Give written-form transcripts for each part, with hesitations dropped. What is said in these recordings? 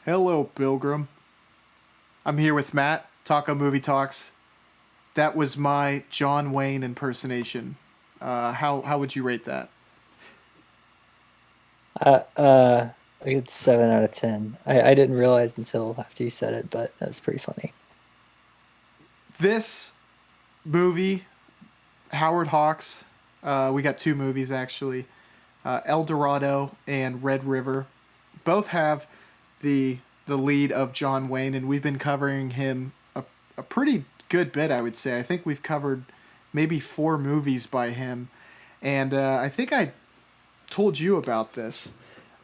Hello, Pilgrim. I'm here with Matt, Taco Movie Talks. That was my John Wayne impersonation. How would you rate that? Uh, uh, I get 7 out of 10. I didn't realize until after you said it, but that's pretty funny. This movie, Howard Hawks. We got two movies actually. El Dorado and Red River. Both have the lead of John Wayne, and we've been covering him a pretty good bit, I would say. I think we've covered maybe four movies by him, and I think I told you about this.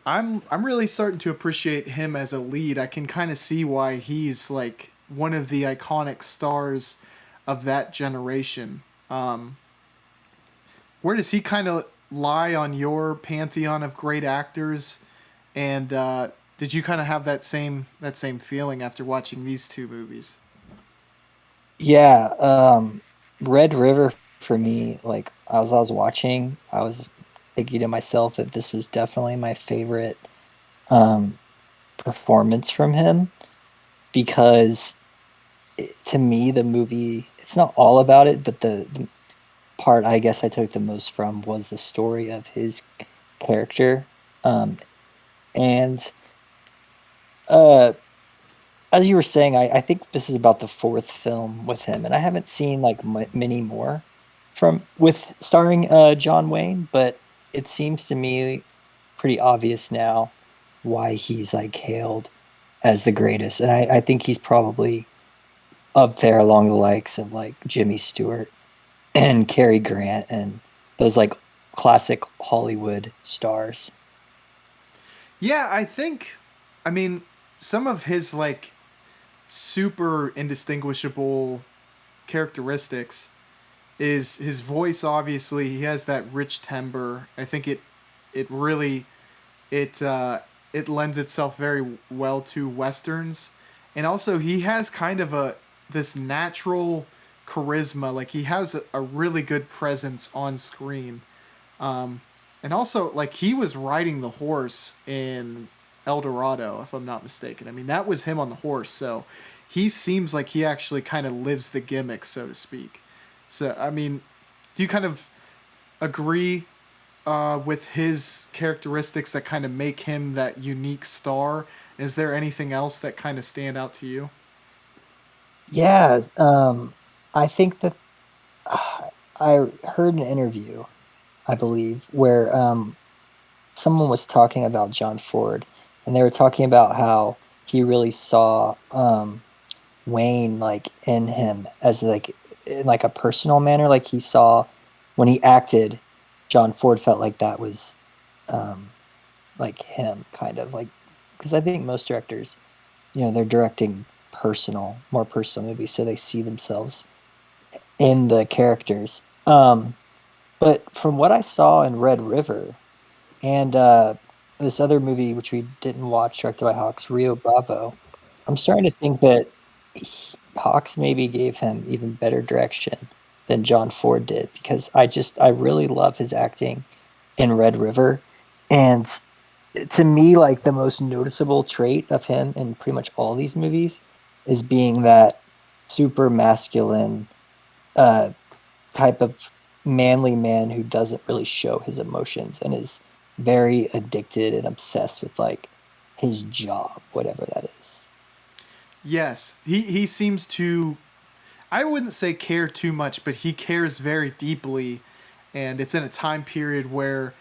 I'm really starting to appreciate him as a lead. I can kind of see why he's like one of the iconic stars of that generation. Where does he kind of lie on your pantheon of great actors? And did you kind of have that same feeling after watching these two movies? Yeah, Red River for me, like as I was watching, I was thinking to myself that this was definitely my favorite um performance from him because to me the movie it's not all about it, but the part I guess I took the most from was the story of his character. Um and uh as you were saying, I think this is about the fourth film with him, and I haven't seen like many more from with starring John Wayne, but it seems to me pretty obvious now why he's like hailed as the greatest, and I think he's probably up there along the likes of like Jimmy Stewart and Cary Grant and those like classic Hollywood stars. Yeah, I think. I mean, some of his like super indistinguishable characteristics is his voice. Obviously, he has that rich timbre. I think it really it it lends itself very well to westerns, and also he has kind of a this natural charisma. Like he has a really good presence on screen. And also, like he was riding the horse in El Dorado, if I'm not mistaken. I mean, that was him on the horse, so he seems like he actually kind of lives the gimmick, so to speak. So, I mean, do you kind of agree with his characteristics that kind of make him that unique star? Is there anything else that kind of stand out to you? Yeah, I think that I heard an interview I believe, where someone was talking about John Ford, and they were talking about how he really saw Wayne like in him as like in like a personal manner. Like he saw when he acted, John Ford felt like that was um, like him, kind of like because I think most directors, they're directing more personal movies, so they see themselves in the characters. But from what I saw in Red River, and this other movie, which we didn't watch, directed by Hawks, Rio Bravo. I'm starting to think that Hawks maybe gave him even better direction than John Ford did because I really love his acting in Red River. And to me, like the most noticeable trait of him in pretty much all these movies is being that super masculine uh, type of manly man who doesn't really show his emotions and is very addicted and obsessed with like his job, whatever that is. Yes, he seems to. I wouldn't say care too much, but he cares very deeply, and it's in a time period where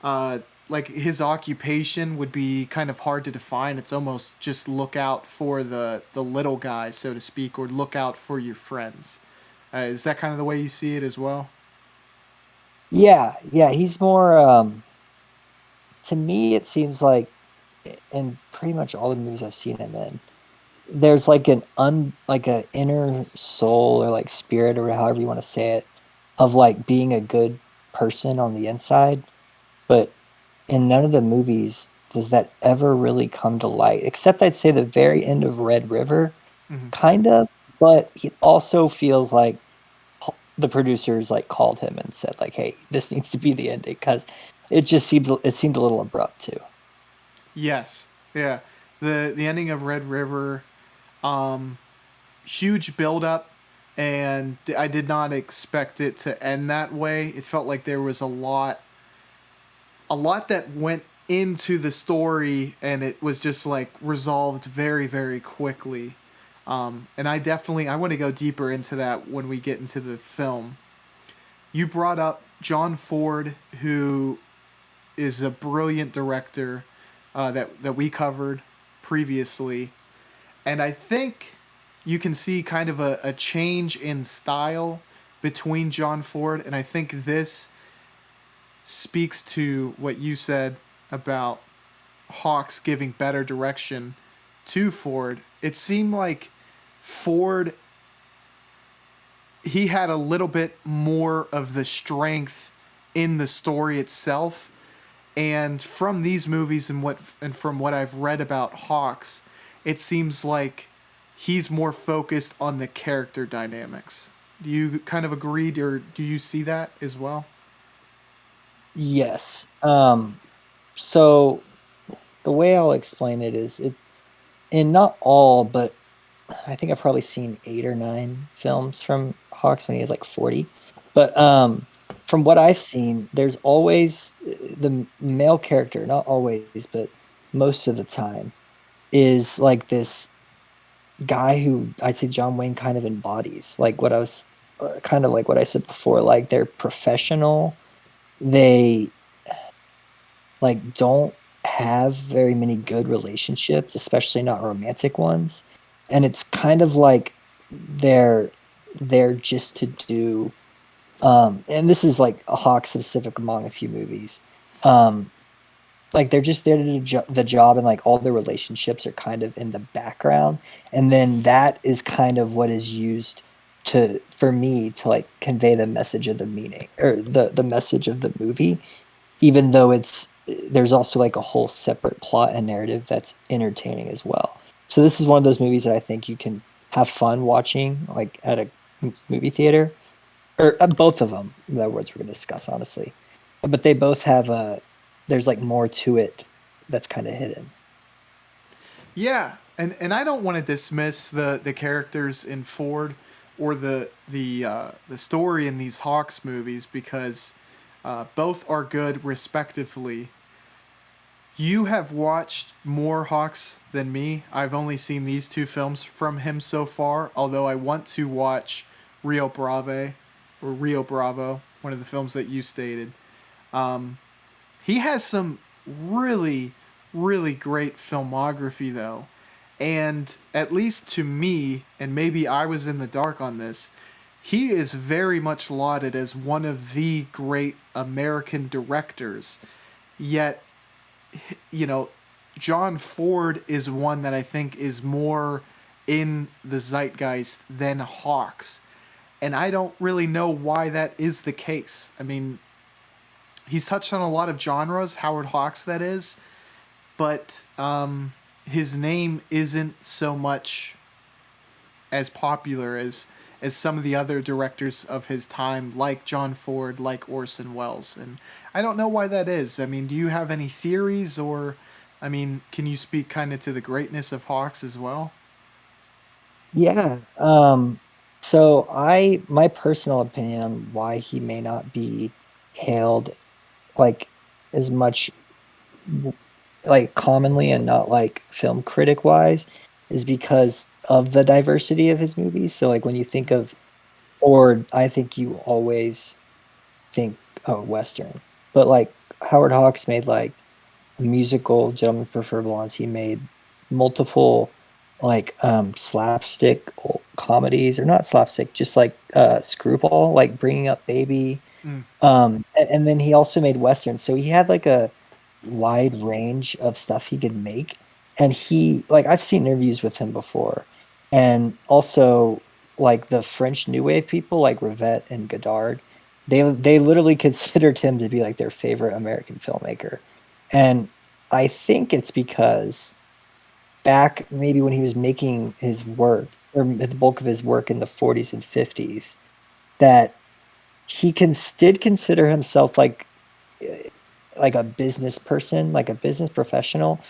uh, like his occupation would be kind of hard to define. It's almost just look out for the little guys, so to speak, or look out for your friends. Is that kind of the way you see it as well? Yeah, yeah, he's more to me it seems like in pretty much all the movies I've seen him in, there's like like a inner soul or like spirit or however you want to say it of like being a good person on the inside, but in none of the movies does that ever really come to light, except I'd say the very end of Red River, Mm-hmm. kind of, but it also feels like the producers like called him and said like, "Hey, this needs to be the ending," because it seemed a little abrupt too. Yes. Yeah. The ending of Red River, huge build up, and I did not expect it to end that way. It felt like there was a lot that went into the story, and it was just like resolved very very quickly. And I want to go deeper into that when we get into the film. You brought up John Ford, who is a brilliant director that we covered previously, and I think you can see kind of a change in style between John Ford, and I think this speaks to what you said about Hawks giving better direction to Ford. It seemed like Ford, he had a little bit more of the strength in the story itself. And from these movies and from what I've read about Hawks, it seems like he's more focused on the character dynamics. Do you kind of agree, or do you see that as well? Yes. So the way I'll explain it is it, and not all, but I think I've probably seen 8 or 9 films from Hawks when he was like 40. But from what I've seen, there's always the male character, not always, but most of the time, is like this guy who I'd say John Wayne kind of embodies. Like what I was kind of like what I said before, like they're professional. They like don't have very many good relationships, especially not romantic ones. And it's kind of like they're there just to do and this is like a Hawk specific among a few movies. Um like they're just there to do the job, and like all the relationships are kind of in the background, and then that is kind of what is used to for me to like convey the message of the meaning or the message of the movie, even though it's there's also like a whole separate plot and narrative that's entertaining as well. So this is one of those movies that I think you can have fun watching like at a movie theater, or both of them. The words we're going to discuss, honestly, but they both have a there's like more to it that's kind of hidden. Yeah, and I don't want to dismiss the characters in Ford or the story in these Hawks movies, because both are good respectively. You have watched more Hawks than me. I've only seen these two films from him so far, although I want to watch Rio Bravo or Rio Bravo, one of the films that you stated. He has some really, really great filmography, though. And at least to me, and maybe I was in the dark on this, he is very much lauded as one of the great American directors. Yet, you know, John Ford is one that I think is more in the zeitgeist than Hawks. And I don't really know why that is the case. I mean, he's touched on a lot of genres, Howard Hawks, that is, but his name isn't so much as popular as some of the other directors of his time, like John Ford, like Orson Welles. And I don't know why that is. I mean, do you have any theories, or, I mean, can you speak kind of to the greatness of Hawks as well? Yeah. So my personal opinion on why he may not be hailed like as much like commonly and not like film critic wise is because of the diversity of his movies. So like when you think of Ford, I think you always think oh Western. But like Howard Hawks made like a musical, Gentlemen Prefer Blondes. He made multiple like slapstick comedies, or not slapstick, just like screwball, like Bringing Up Baby. Mm. And then he also made westerns, so he had like a wide range of stuff he could make. And he like I've seen interviews with him before, and also like the French New Wave people like Rivette and Godard, they literally considered him to be like their favorite American filmmaker. And I think it's because back maybe when he was making his work, or the bulk of his work in the 40s and 50s, that did consider himself eh, like a business person, like a business professional,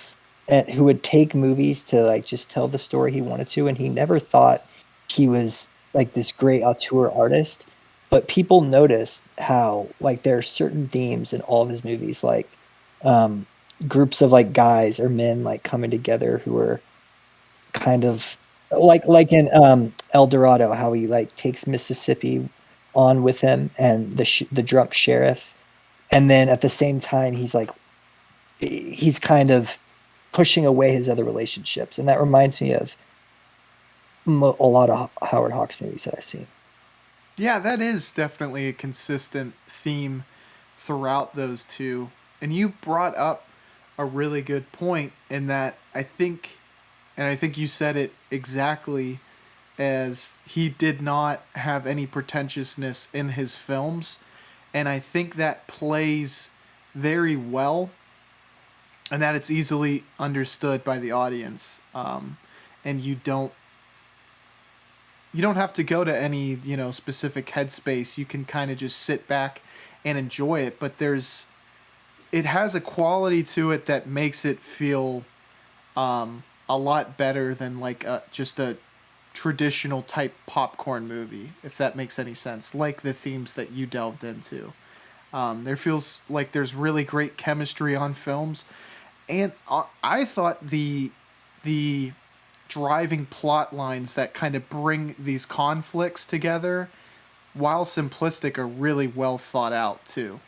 and who would take movies to like just tell the story he wanted to, and he never thought he was like this great auteur artist. But people noticed how like there are certain themes in all of his movies, like um, groups of like guys or men like coming together who are kind of like in El Dorado, how he like takes Mississippi on with him and the drunk sheriff, and then at the same time he's kind of pushing away his other relationships, and that reminds me of a lot of Howard Hawks movies that I've seen. Yeah, that is definitely a consistent theme throughout those two. And you brought up a really good point in that I think you said it exactly, as he did not have any pretentiousness in his films. And I think that plays very well, and that it's easily understood by the audience. And you don't have to go to any, specific headspace. You can kind of just sit back and enjoy it. But it has a quality to it that makes it feel a lot better than like just a traditional type popcorn movie, if that makes any sense. Like the themes that you delved into. There feels like there's really great chemistry on films, and I thought the driving plot lines that kind of bring these conflicts together, while simplistic, are really well thought out too.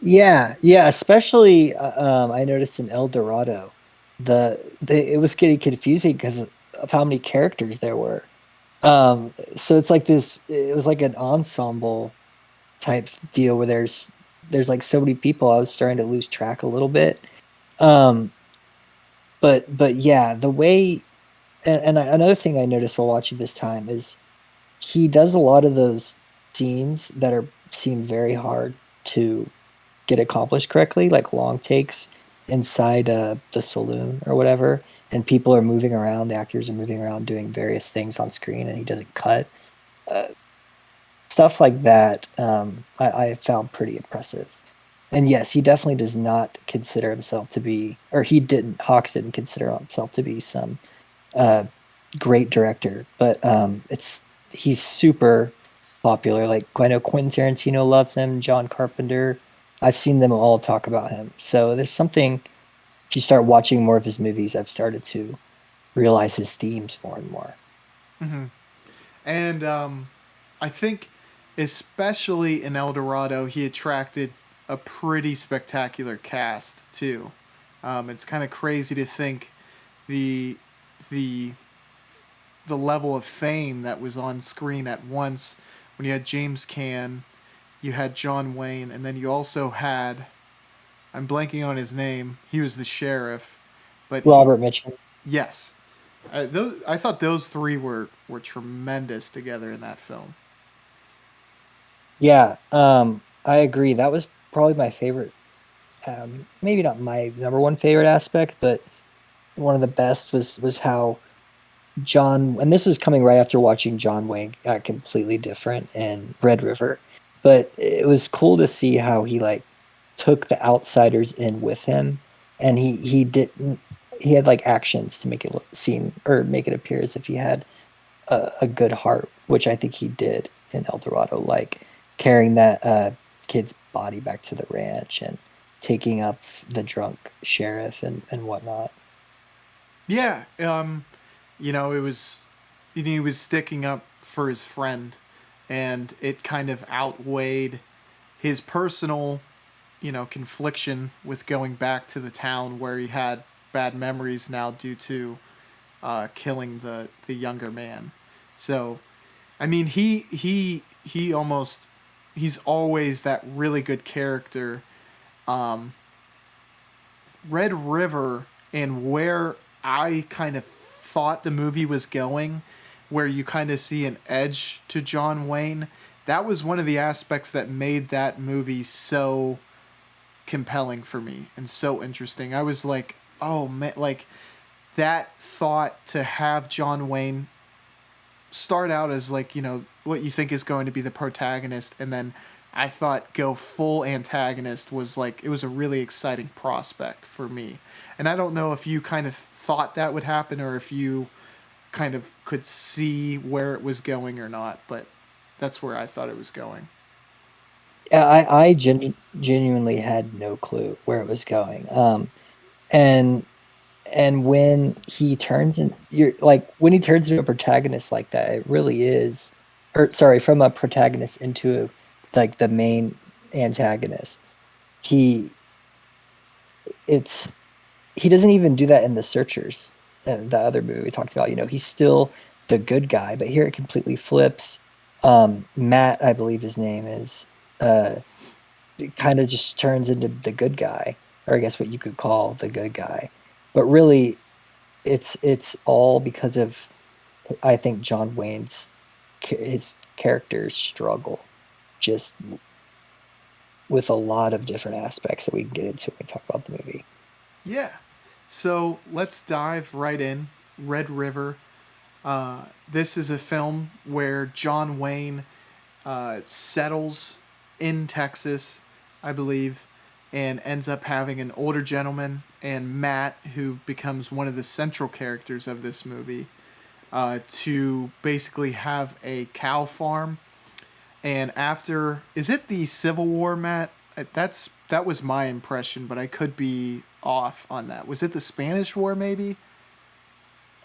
Yeah, yeah, especially I noticed in El Dorado, it was getting confusing because of how many characters there were. So it's like this. It was like an ensemble type deal where there's like so many people. I was starting to lose track a little bit. Um, but yeah, the way another thing I noticed while watching this time is he does a lot of those scenes that are seem very hard to get accomplished correctly, like long takes inside the saloon or whatever, and people are moving around, the actors are moving around doing various things on screen, and he doesn't cut. Uh, Stuff like that, I found pretty impressive. And yes, he definitely does not consider himself to be, or he didn't, Hawks didn't consider himself to be some uh, great director, but it's he's super popular. Like I know Quentin Tarantino loves him, John Carpenter. I've seen them all talk about him. So there's something. If you start watching more of his movies, I've started to realize his themes more and more. And I think, especially in El Dorado, he attracted a pretty spectacular cast too. It's kind of crazy to think the the the level of fame that was on screen at once when you had James Caan, you had John Wayne, and then you also had, I'm blanking on his name. He was the sheriff, but Robert Mitchum. yes, I thought those three were tremendous together in that film. Yeah, I agree. That was probably my favorite. Maybe not my number one favorite aspect, but one of the best was how John, and this is coming right after watching John Wayne completely different in Red River, but it was cool to see how he like took the outsiders in with him, and he didn't he had like actions to make it seem or make it appear as if he had a good heart, which I think he did in El Dorado, like carrying that kid's body back to the ranch and taking up the drunk sheriff and whatnot. Yeah, it was, he was sticking up for his friend, and it kind of outweighed his personal, confliction with going back to the town where he had bad memories now due to killing the younger man. So, I mean, he almost, he's always that really good character. Um, Red River, and where I kind of thought the movie was going, where you kind of see an edge to John Wayne, that was one of the aspects that made that movie so compelling for me and so interesting. I was like, oh man, like that thought to have John Wayne start out as, like, what you think is going to be the protagonist, and then I thought go full antagonist was like, it was a really exciting prospect for me. And I don't know if you kind of thought that would happen or if you kind of could see where it was going or not, but that's where I thought it was going. Yeah, genuinely had no clue where it was going. And when he turns in, you're like when he turns into a protagonist like that, it really is, or sorry, from a protagonist into like the main antagonist. He it's he doesn't even do that in The Searchers, the other movie we talked about. He's still the good guy, but here it completely flips. Matt, I believe his name is, uh, it kind of just turns into the good guy, or I guess what you could call the good guy. But really, it's all because of, I think, John Wayne's his character's struggle, just with a lot of different aspects that we can get into when we talk about the movie. Yeah. So let's dive right in. Red River. This is a film where John Wayne settles in Texas, I believe, and ends up having an older gentleman and Matt, who becomes one of the central characters of this movie, to basically have a cow farm. And after, is it the Civil War, Matt? That was my impression, but I could be off on that. Was it the Spanish War, maybe?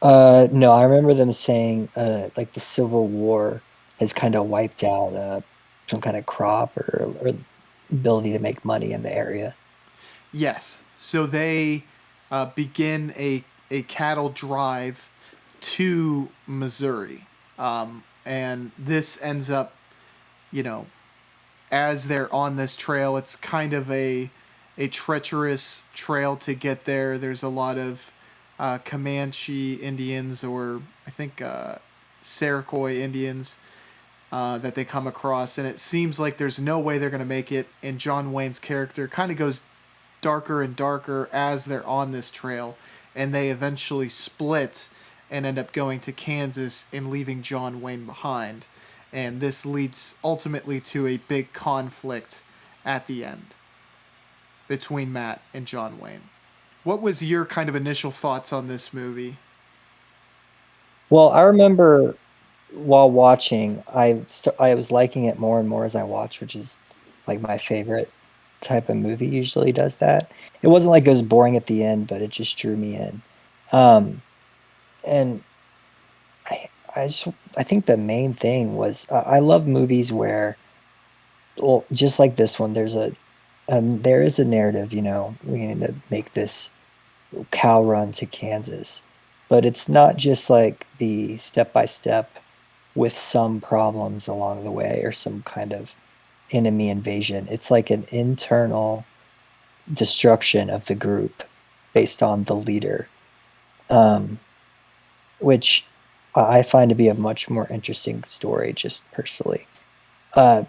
No, I remember them saying, like the Civil War has kind of wiped out some kind of crop or ability to make money in the area. Yes. So they begin a cattle drive to Missouri. And this ends up, you know, as they're on this trail, it's kind of a treacherous trail to get there. There's a lot of Comanche Indians, or I think Saracoy Indians, that they come across, and it seems like there's no way they're going to make it. And John Wayne's character kind of goes darker and darker as they're on this trail, and they eventually split and end up going to Kansas and leaving John Wayne behind. And this leads ultimately to a big conflict at the end between Matt and John Wayne. What was your kind of initial thoughts on this movie? Well, I remember while watching, I was liking it more and more as I watched, which is like my favorite type of movie usually does that. It wasn't like it was boring at the end, but it just drew me in. Um, and I I think the main thing was, I love movies where, well, just like this one, there is a narrative. We need to make this cow run to Kansas, but it's not just like the step by step with some problems along the way or some kind of enemy invasion. It's like an internal destruction of the group based on the leader, um, which I find to be a much more interesting story, just personally. Uh,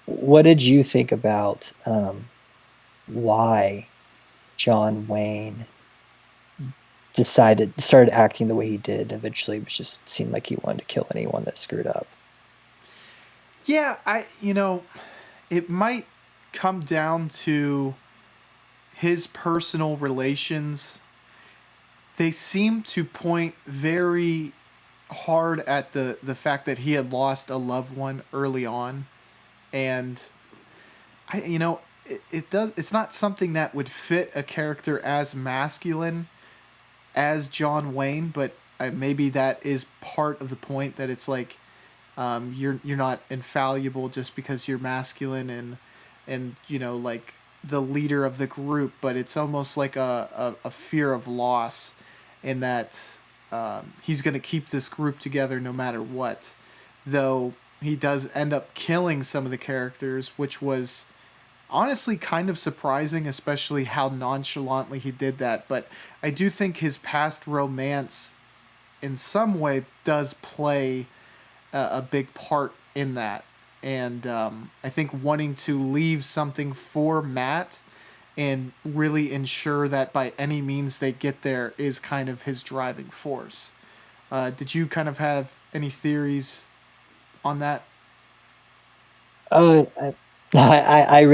what did you think about, why John Wayne started acting the way he did? Eventually, it was just seemed like he wanted to kill anyone that screwed up. Yeah, it might come down to his personal relations. They seem to point very hard at the fact that he had lost a loved one early on, and it's not something that would fit a character as masculine as John Wayne, but maybe that is part of the point, that it's like, you're not infallible just because you're masculine and like the leader of the group, but it's almost like a fear of loss, in that he's going to keep this group together no matter what. Though he does end up killing some of the characters, which was honestly kind of surprising, especially how nonchalantly he did that. But I do think his past romance, in some way, does play a big part in that. And I think wanting to leave something for Matt and really ensure that by any means they get there is kind of his driving force. Did you kind of have any theories on that? Uh, I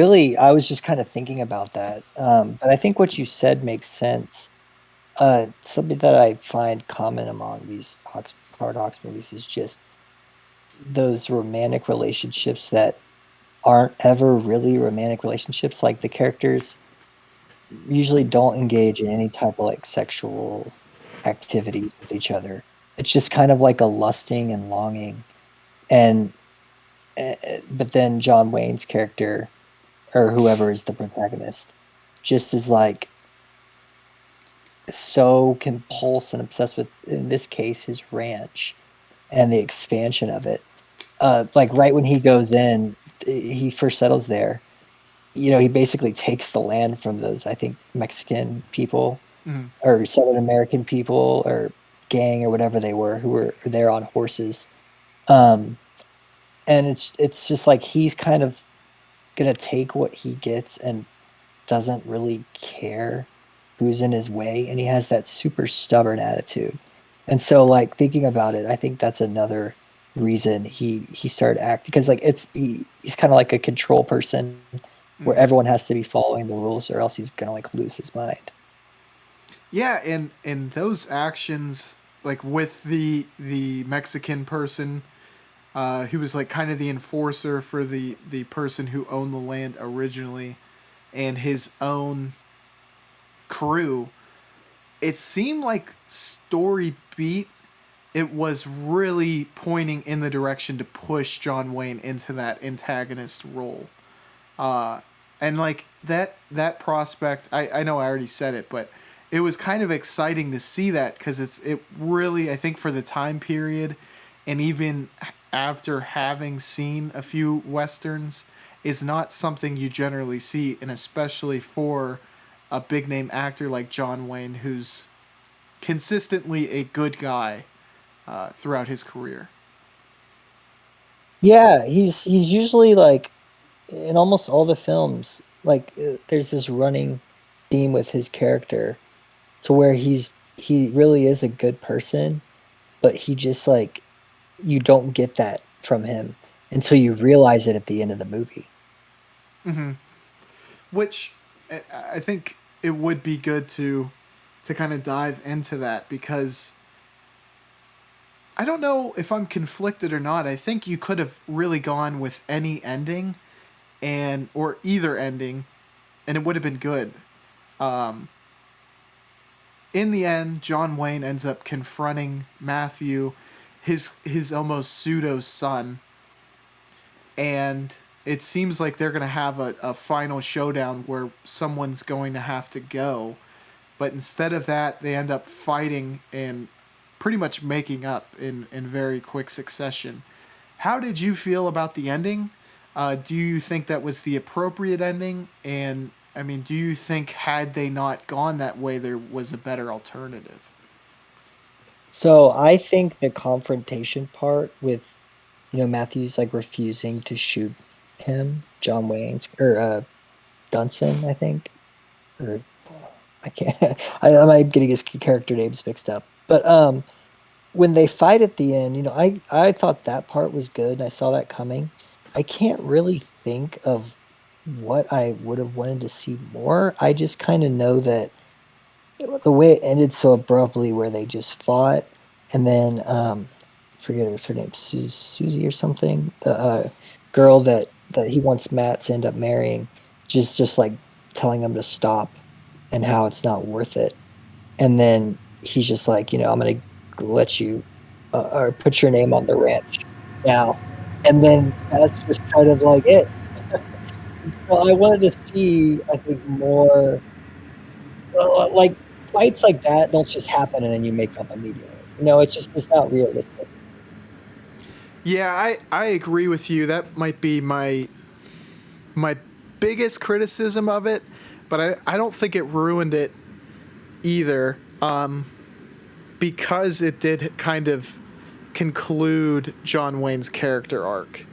was just kind of thinking about that. But I think what you said makes sense. Something that I find common among these Howard Hawks movies is just those romantic relationships that aren't ever really romantic relationships. Like the characters usually don't engage in any type of like sexual activities with each other. It's just kind of like a lusting and longing. And but then John Wayne's character or whoever is the protagonist just is like so compulsed and obsessed with, in this case, his ranch and the expansion of it. Like right when he goes in, he first settles there. You know, he basically takes the land from those, I think, Mexican people Mhm. or Southern American people or gang or whatever they were who were there on horses. Um, and it's just like he's kind of gonna take what he gets and doesn't really care who's in his way, and he has that super stubborn attitude. And so, like thinking about it, I think that's another reason he started acting because like he's kind of like a control person where Mhm. everyone has to be following the rules or else he's gonna like lose his mind. Yeah, and those actions, like with the Mexican person, who was like kind of the enforcer for the person who owned the land originally, and his own crew, it seemed like story beat. It was really pointing in the direction to push John Wayne into that antagonist role. And like that prospect, I know I already said it, but it was kind of exciting to see that because it really, I think, for the time period, and even after having seen a few westerns, is not something you generally see, and especially for a big name actor like John Wayne, who's consistently a good guy throughout his career. Yeah, he's usually like in almost all the films, like there's this running theme with his character to where he really is a good person, but he just like you don't get that from him until you realize it at the end of the movie. Which I think it would be good to kind of dive into that because I don't know if I'm conflicted or not. I think you could have really gone with any ending and or either ending and it would have been good. Um, in the end, John Wayne ends up confronting Matthew, his almost pseudo son, and it seems like they're going to have a final showdown where someone's going to have to go. But instead of that, they end up fighting and pretty much making up in very quick succession. How did you feel about the ending? Do you think that was the appropriate ending? And I mean, do you think had they not gone that way, there was a better alternative? So I think the confrontation part with, you know, Matthews like refusing to shoot him, John Wayne's or Dunson, I think, or I can't, I might getting his character names mixed up. But when they fight at the end, you know, I thought that part was good. And I saw that coming. I can't really think of what I would have wanted to see more. I just kind of know that the way it ended so abruptly, where they just fought, and then forget her name, Susie or something, the girl that he wants Matt to end up marrying, just like telling him to stop and how it's not worth it. And then he's just like, you know, I'm gonna let you or put your name on the ranch now. And then that's just kind of like it. And so I wanted to see, I think, more like fights like that don't just happen and then you make up immediately. You know, it's not realistic. Yeah, I agree with you. That might be my biggest criticism of it, but I don't think it ruined it either. Because it did kind of conclude John Wayne's character arc,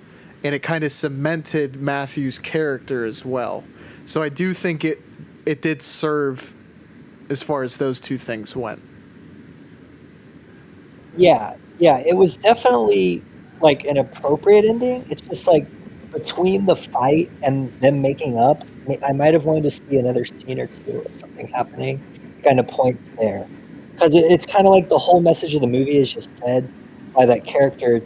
and it kind of cemented Matthew's character as well. So I do think it did serve as far as those two things went. Yeah, yeah, it was definitely like an appropriate ending. It's just like between the fight and them making up, I might have wanted to see another scene or two of something happening. It kind of points there because it's kind of like the whole message of the movie is just said by that character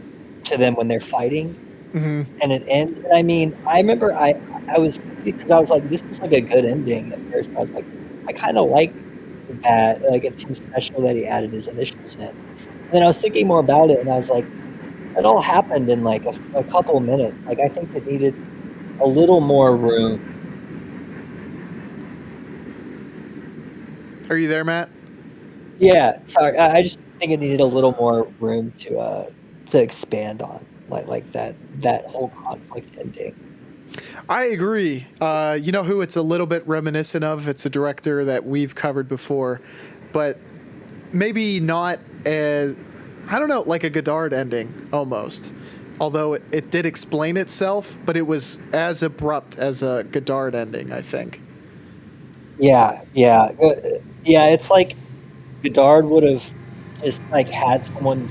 to them when they're fighting, Hmm. and it ends. And I mean, I remember I was confused because I was like, this is like a good ending at first. I was like, I kind of like that. Like it seems special that he added his initials in. And then I was thinking more about it, and I was like, it all happened in like a couple minutes. Like I think it needed a little more room. Are you there, Matt? Yeah, sorry. I just think it needed a little more room to expand on, like that whole conflict ending. I agree. You know who it's a little bit reminiscent of? It's a director that we've covered before, but maybe not as, I don't know, like a Godard ending almost. Although it did explain itself, but it was as abrupt as a Godard ending, I think. Yeah, yeah, yeah. It's like Godard would have just like had someone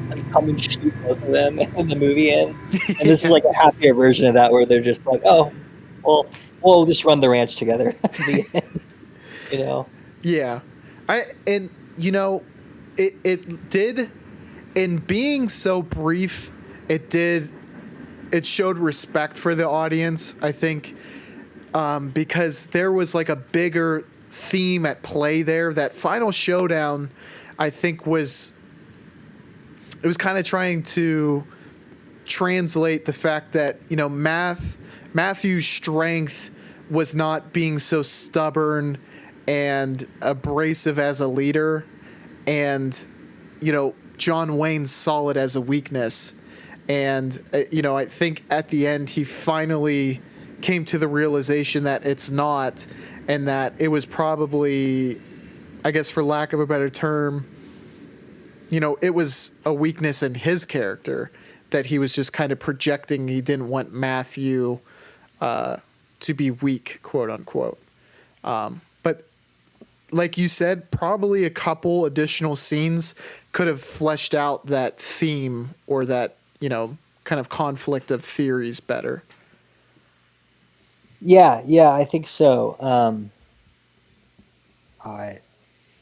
like come and shoot both of them, and the movie ends. And this is Yeah. like a happier version of that, where they're just like, oh, well, we'll just run the ranch together. The end, you know. Yeah. And you know, it did, in being so brief, it showed respect for the audience, I think, because there was like a bigger theme at play there. That final showdown, I think, it was kind of trying to translate the fact that, you know, Matthew's strength was not being so stubborn and abrasive as a leader, and, you know, John Wayne's solid as a weakness. And you know, I think at the end he finally came to the realization that it's not, and that it was probably, I guess for lack of a better term, you know, it was a weakness in his character that he was just kind of projecting. He didn't want Matthew to be weak, quote unquote. But like you said, probably a couple additional scenes could have fleshed out that theme, or that, you know, kind of conflict of theories better. Yeah, yeah, I think so. I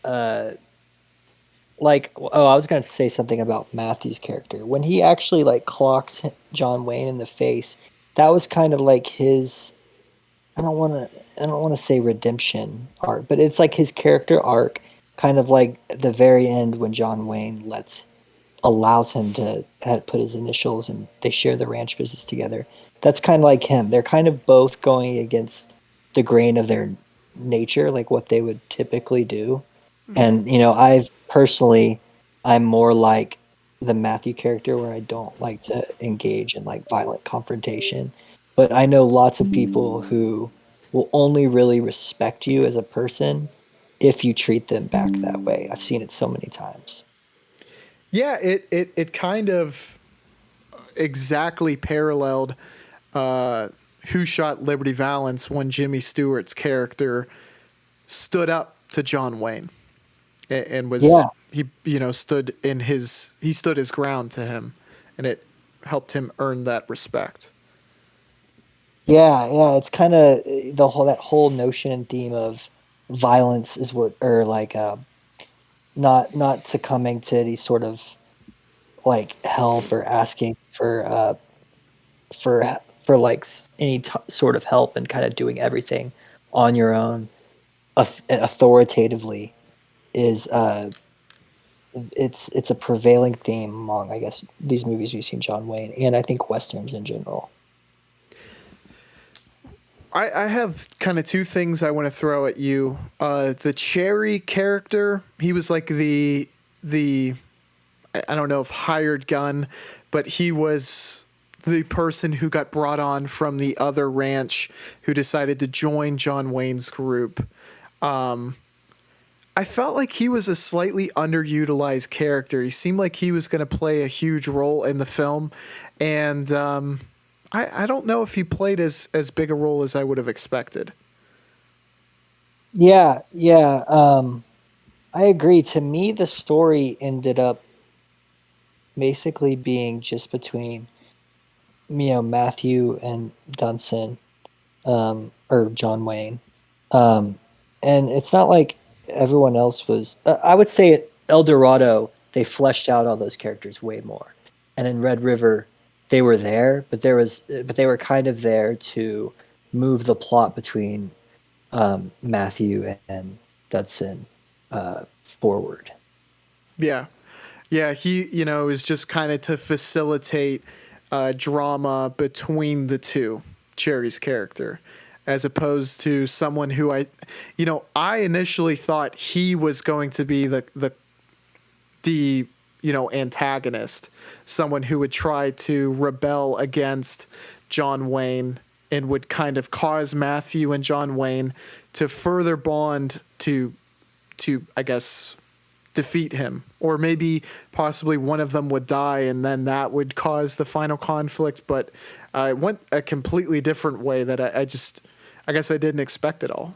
uh like oh, I was gonna say something about Matthew's character. When he actually like clocks John Wayne in the face, that was kind of like his I don't wanna say redemption arc, but it's like his character arc, kind of like the very end when John Wayne allows him to put his initials and they share the ranch business together. That's kind of like him. They're kind of both going against the grain of their nature, like what they would typically do. And you know, I'm more like the Matthew character where I don't like to engage in like violent confrontation. But I know lots of people who will only really respect you as a person if you treat them back that way. I've seen it so many times. Yeah, it kind of exactly paralleled Who Shot Liberty Valance, when Jimmy Stewart's character stood up to John Wayne, and was, Yeah, he, you know, he stood his ground to him, and it helped him earn that respect. yeah, yeah. It's kind of that whole notion and theme of violence is what, or like not succumbing to any sort of like help or asking for like any sort of help, and kind of doing everything on your own authoritatively is it's a prevailing theme among, I guess, these movies we've seen John Wayne, and I think westerns in general. I have kind of two things I want to throw at you. The Cherry character, he was like the I don't know if hired gun, but he was the person who got brought on from the other ranch, who decided to join John Wayne's group. I felt like he was a slightly underutilized character. He seemed like he was going to play a huge role in the film, and I don't know if he played as big a role as I would have expected. Yeah, yeah. I agree. To me, the story ended up basically being just between Matthew and Dunson, or John Wayne. Um, and it's not like everyone else was. I would say at El Dorado, they fleshed out all those characters way more, and in Red River, they were there, but they were kind of there to move the plot between Matthew and Dudson forward. Yeah. Yeah, he, is just kind of to facilitate drama between the two, Cherry's character, as opposed to someone who I initially thought he was going to be the antagonist, someone who would try to rebel against John Wayne and would kind of cause Matthew and John Wayne to further bond to I guess defeat him, or maybe possibly one of them would die and then that would cause the final conflict. But I went a completely different way that I guess I didn't expect at all.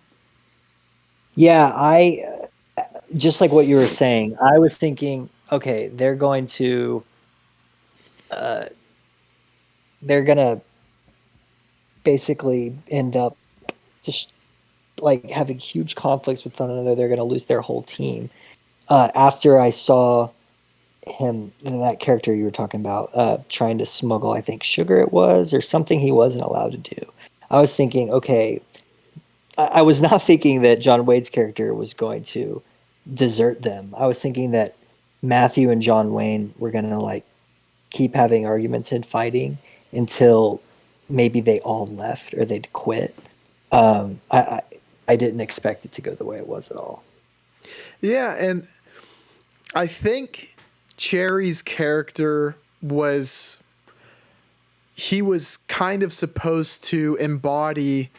Yeah, I just like what you were saying. I was thinking, okay, uh, they're gonna basically end up just like having huge conflicts with one another. They're gonna lose their whole team. After I saw him, that character you were talking about, trying to smuggle, I think sugar it was, or something he wasn't allowed to do. I was thinking, okay, I was not thinking that John Wade's character was going to desert them. I was thinking that Matthew and John Wayne were gonna like keep having arguments and fighting until maybe they all left or they'd quit. Um, I, I I didn't expect it to go the way it was at all. Yeah, and I think Cherry's character was he was kind of supposed to embody,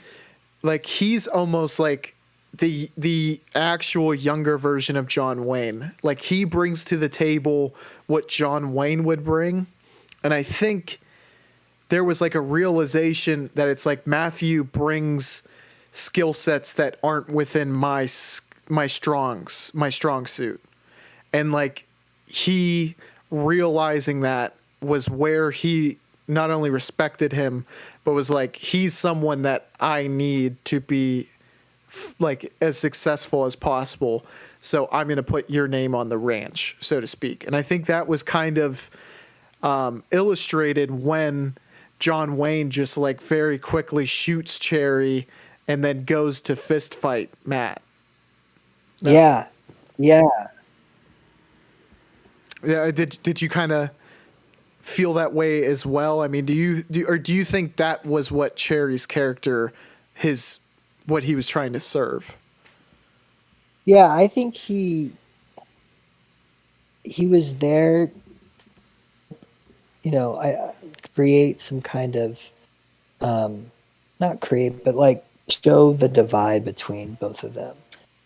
like, he's almost like the actual younger version of John Wayne. Like, he brings to the table what John Wayne would bring. And I think there was like a realization that it's like Matthew brings skill sets that aren't within my strong suit. And like, he realizing that was where he not only respected him, but was like, he's someone that I need to be like as successful as possible. So I'm going to put your name on the ranch, so to speak. And I think that was kind of illustrated when John Wayne just like very quickly shoots Cherry and then goes to fist fight Matt. That, Yeah, yeah, yeah, did you kind of feel that way as well? I mean, do you think that was what Cherry's character, his what he was trying to serve? yeah. I think he was there, I create some kind of um, not create, but like show the divide between both of them.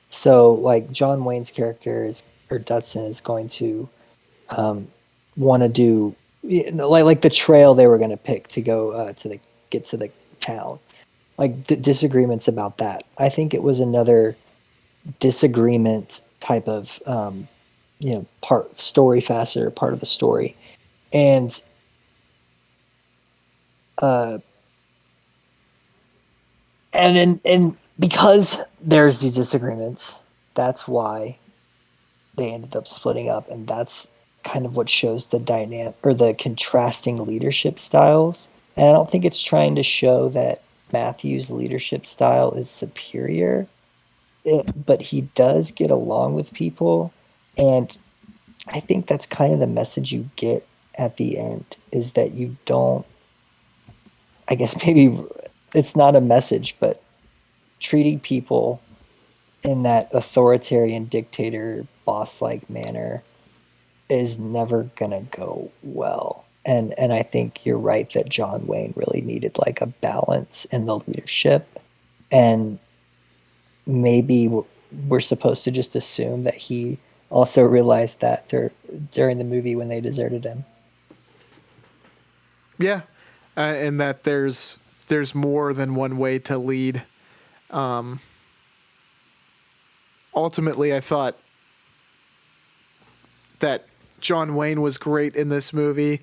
So like John Wayne's character is or Dutson is going to um, want to do like the trail they were going to pick to go to the get to the town. Like disagreements about that. I think it was another disagreement type of part story facet or part of the story, and uh, and because there's these disagreements, that's why they ended up splitting up, and that's kind of what shows the dynamic or the contrasting leadership styles. And I don't think it's trying to show that Matthew's leadership style is superior, but he does get along with people, and I think that's kind of the message you get at the end is that you don't. I guess maybe it's not a message, but treating people in that authoritarian dictator boss like manner is never gonna go well. And I think you're right that John Wayne really needed like a balance in the leadership. And maybe we're supposed to just assume that he also realized that during the movie when they deserted him. Yeah, and that there's more than one way to lead. Ultimately, I thought that John Wayne was great in this movie,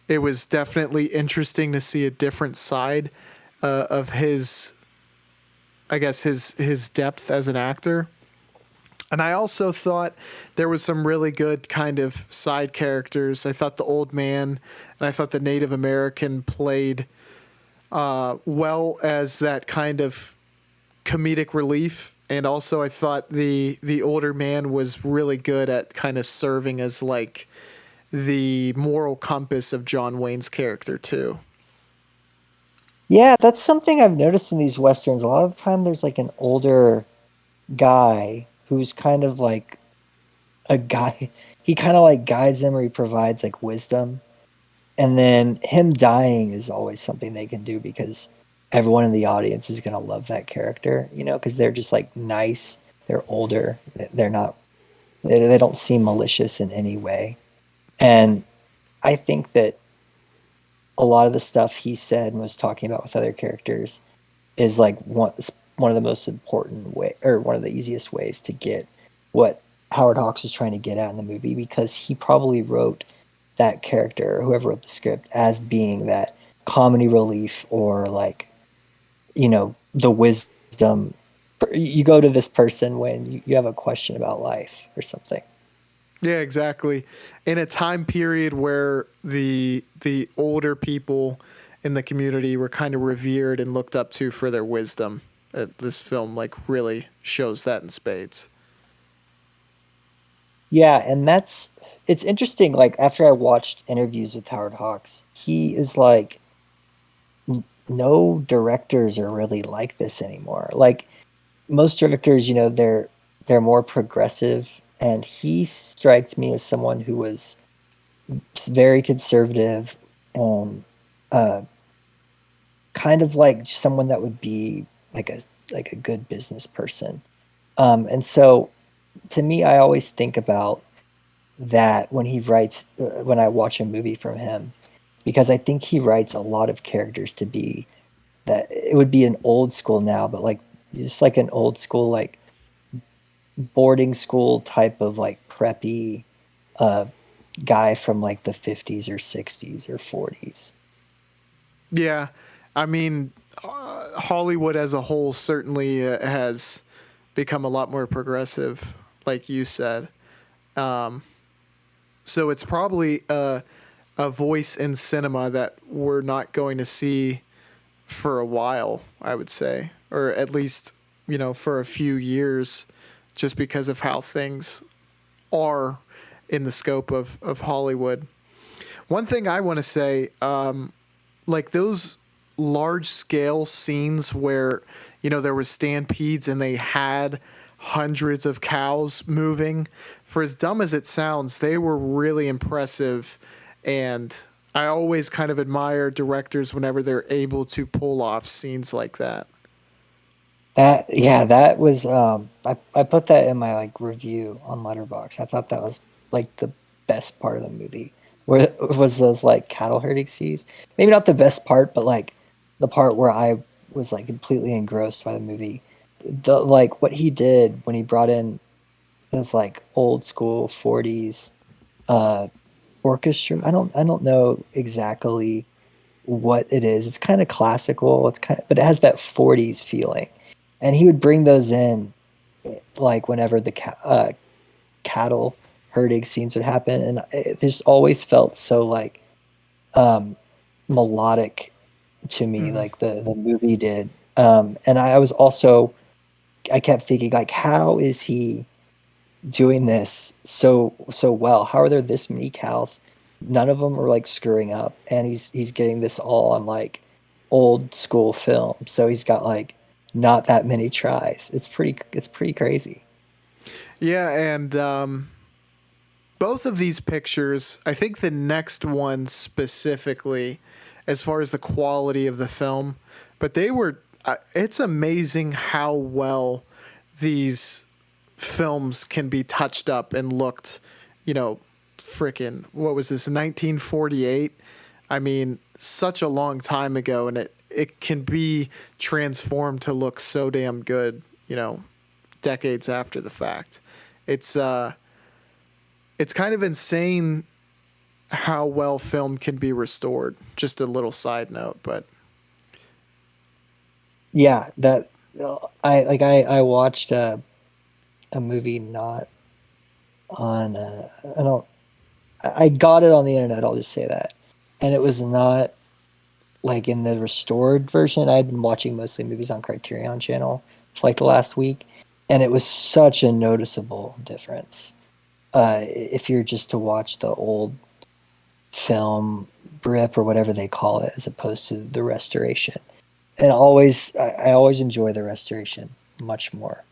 it was definitely interesting to see a different side of his, I guess his depth as an actor. And I also thought there was some really good kind of side characters. I thought the old man and I thought the Native American played well as that kind of comedic relief. And also I thought the older man was really good at kind of serving as like the moral compass of John Wayne's character too. Yeah, that's something I've noticed in these westerns. A lot of the time there's like an older guy who's kind of like a guy he kind of like guides them or he provides like wisdom. And then him dying is always something they can do because everyone in the audience is going to love that character, you know, because they're just like nice, they're older, they're not they don't seem malicious in any way. And I think that a lot of the stuff he said and was talking about with other characters is like one of the most important way or one of the easiest ways to get what Howard Hawks was trying to get at in the movie because he probably wrote that character or whoever wrote the script as being that comedy relief or like the wisdom. You go to this person when you have a question about life or something. Yeah, exactly. In a time period where the older people in the community were kind of revered and looked up to for their wisdom, this film like really shows that in spades. Yeah, and it's interesting. Like after I watched interviews with Howard Hawks, he is like, no directors are really like this anymore. Like most directors, they're more progressive, and he strikes me as someone who was very conservative and uh, kind of like someone that would be like a good business person. And so to me, I always think about that when he writes when I watch a movie from him because I think he writes a lot of characters to be that it would be an old school now, but like just like an old school like boarding school type of like preppy uh guy from like the 50s or 60s or 40s. Yeah, I mean, Hollywood as a whole certainly has become a lot more progressive, like you said. So it's probably a voice in cinema that we're not going to see for a while, I would say, or at least, for a few years, just because of how things are in the scope of Hollywood. One thing I want to say, like those large scale scenes where, there was stampedes and they had hundreds of cows moving, for as dumb as it sounds, they were really impressive. And I always kind of admire directors whenever they're able to pull off scenes like that. That was I put that in my like review on Letterbox. I thought that was like the best part of the movie. Where it was those like cattle herding scenes. Maybe not the best part, but like the part where I was like completely engrossed by the movie. The like what he did when he brought in this like old school 40s uh orchestra. I don't know exactly what it is. It's kind of classical. But it has that 40s feeling. And he would bring those in like whenever the cattle herding scenes would happen, and it just always felt so like um, melodic to me, Mm-hmm. like the movie did. And I kept thinking like, how is he doing this so well? How are there this many cows? None of them are like screwing up, and he's getting this all on like old school film. So he's got like not that many tries. It's pretty crazy. Yeah, and both of these pictures, I think the next one specifically, as far as the quality of the film, but they were, it's amazing how well these films can be touched up and looked, frickin', what was this, 1948? I mean, such a long time ago, and it can be transformed to look so damn good, decades after the fact. It's, uh, it's kind of insane how well film can be restored. Just a little side note, but Yeah, that I watched a movie not on I don't I got it on the internet, I'll just say that. And it was not like in the restored version. I had been watching mostly movies on Criterion Channel for like the last week, and it was such a noticeable difference. If you're just to watch the old film BRIP or whatever they call it, as opposed to the restoration. And I always enjoy the restoration much more.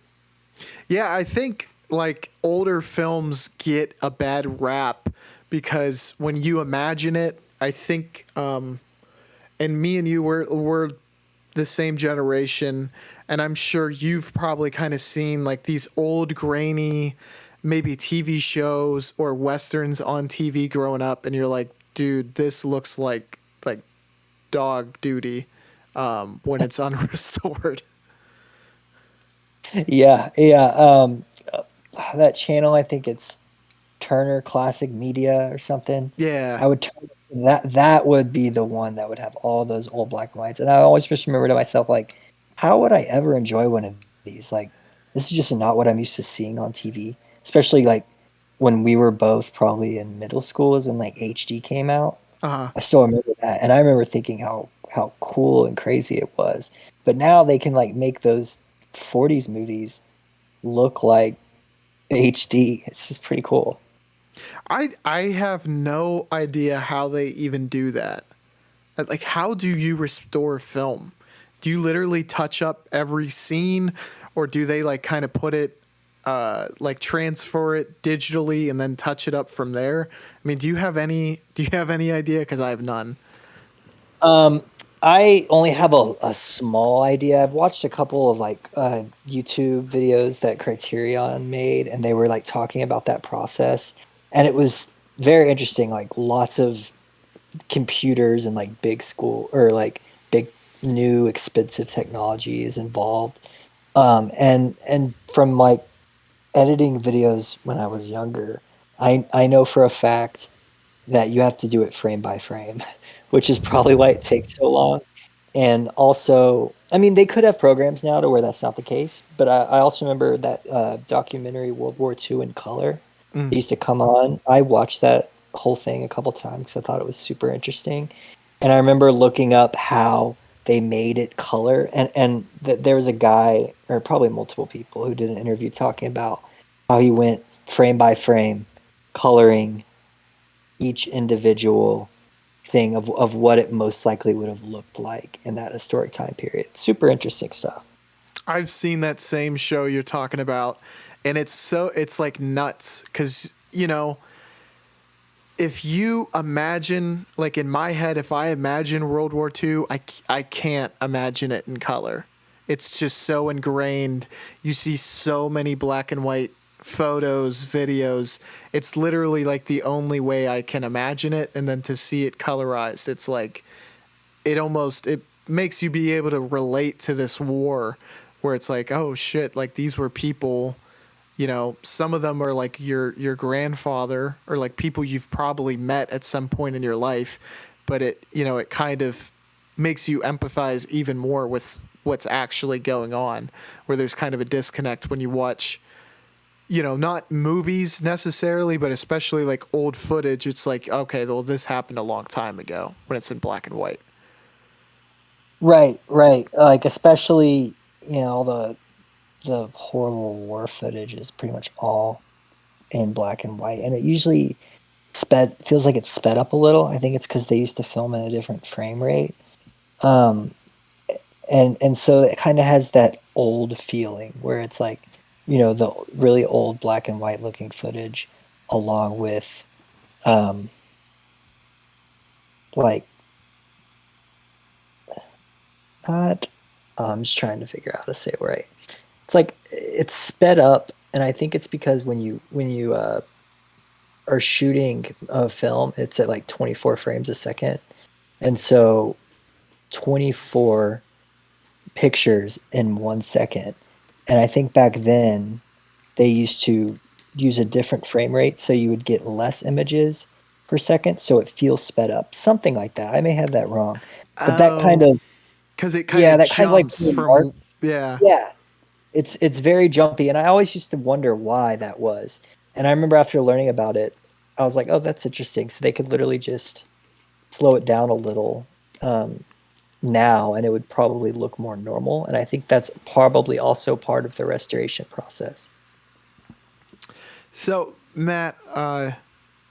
yeah, I think like older films get a bad rap because when you imagine it, I think, and me and you were the same generation, and I'm sure you've probably kind of seen like these old grainy, maybe TV shows or westerns on TV growing up, and you're like, dude, this looks like dog duty when it's unrestored. Yeah, yeah. That channel, I think it's Turner Classic Media or something. Yeah. I would turn that would be the one that would have all those old black and whites. And I always just remember to myself, like, how would I ever enjoy one of these? Like, this is just not what I'm used to seeing on TV. Especially like when we were both probably in middle school is when like HD came out. Uh huh. I still remember that. And I remember thinking how cool and crazy it was. But now they can like make those 40s movies look like HD. It's just pretty cool. I have no idea how they even do that. Like, how do you restore film? Do you literally touch up every scene, or do they like kind of put it, like transfer it digitally and then touch it up from there? I mean, do you have any idea? Because I have none. Um, I only have a small idea. I've watched a couple of like YouTube videos that Criterion made, and they were like talking about that process, and it was very interesting. Like lots of computers and like big school or like big new expensive technology is involved. And from like editing videos when I was younger, I know for a fact that you have to do it frame by frame, which is probably why it takes so long. And also, I mean, they could have programs now to where that's not the case, but I also remember that documentary World War II in color. Mm. It used to come on. I watched that whole thing a couple times. I thought it was super interesting. And I remember looking up how they made it color. And there was a guy, or probably multiple people, who did an interview talking about how he went frame by frame, coloring each individual thing of what it most likely would have looked like in that historic time period. Super interesting stuff. I've seen that same show you're talking about, and it's like nuts because if you imagine, like in my head, if I imagine World War II, I can't imagine it in color. It's just so ingrained. You see so many black and white photos, videos. It's literally like the only way I can imagine it. And then to see it colorized, it's like it makes you be able to relate to this war where it's like, oh shit, like these were people, some of them are like your grandfather or like people you've probably met at some point in your life, but it kind of makes you empathize even more with what's actually going on, where there's kind of a disconnect when you watch, not movies necessarily, but especially like old footage. It's like, okay, well, this happened a long time ago when it's in black and white. Right, right. Like especially, the horrible war footage is pretty much all in black and white. And it usually sped feels like it's sped up a little. I think it's because they used to film at a different frame rate. Um, and so it kind of has that old feeling where it's like, the really old black and white looking footage along with um like not I'm just trying to figure out how to say it right. It's like it's sped up, and I think it's because when you are shooting a film, it's at like 24 frames a second. And so 24 pictures in 1 second. And I think back then they used to use a different frame rate so you would get less images per second, so it feels sped up. Something like that. I may have that wrong. But that kind Oh, of because it kind yeah, of that kind of like jumps mark. from, yeah. Yeah. It's very jumpy, and I always used to wonder why that was. And I remember after learning about it, I was like, "Oh, that's interesting." So they could literally just slow it down a little um, now, and it would probably look more normal. And I think that's probably also part of the restoration process. So, Matt,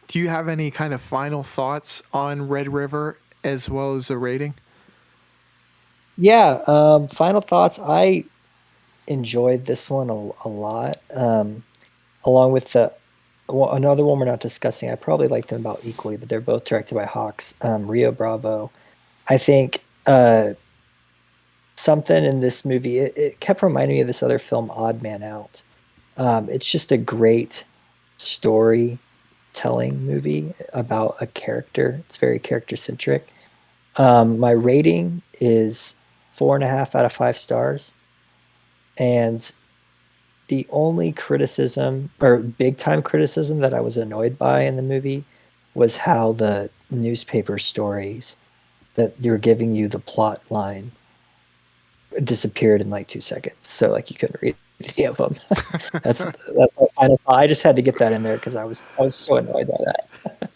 do you have any kind of final thoughts on Red River as well as a rating? Yeah. Final thoughts. I enjoyed this one a lot. Along with the well, another one we're not discussing. I probably like them about equally, but they're both directed by Hawks. Rio Bravo. I think something in this movie. It kept reminding me of this other film, Odd Man Out. It's just a great storytelling movie about a character. It's very character centric. My rating is 4.5 out of 5 stars. And the only criticism or big time criticism that I was annoyed by in the movie was how the newspaper stories that they were giving you the plot line disappeared in like 2 seconds. So like you couldn't read any of them. That's my final thought. I just had to get that in there because I was so annoyed by that.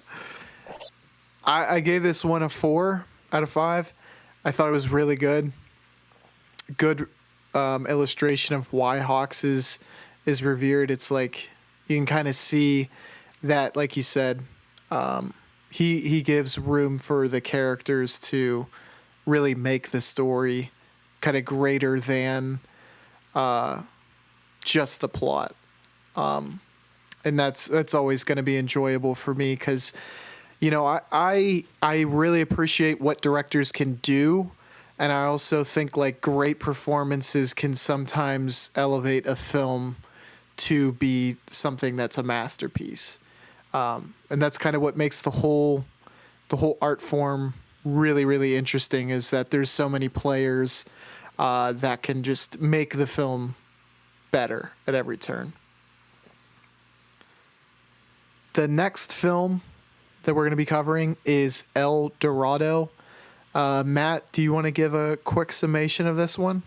I gave this one a 4 out of 5. I thought it was really good. Good illustration of why Hawks is revered. It's like you can kind of see that, like you said, he gives room for the characters to really make the story kind of greater than just the plot. And that's always going to be enjoyable for me because I really appreciate what directors can do, and I also think like great performances can sometimes elevate a film to be something that's a masterpiece. And that's kind of what makes the whole art form really really interesting, is that there's so many players that can just make the film better at every turn. The next film that we're going to be covering is El Dorado. Matt, do you want to give a quick summation of this one?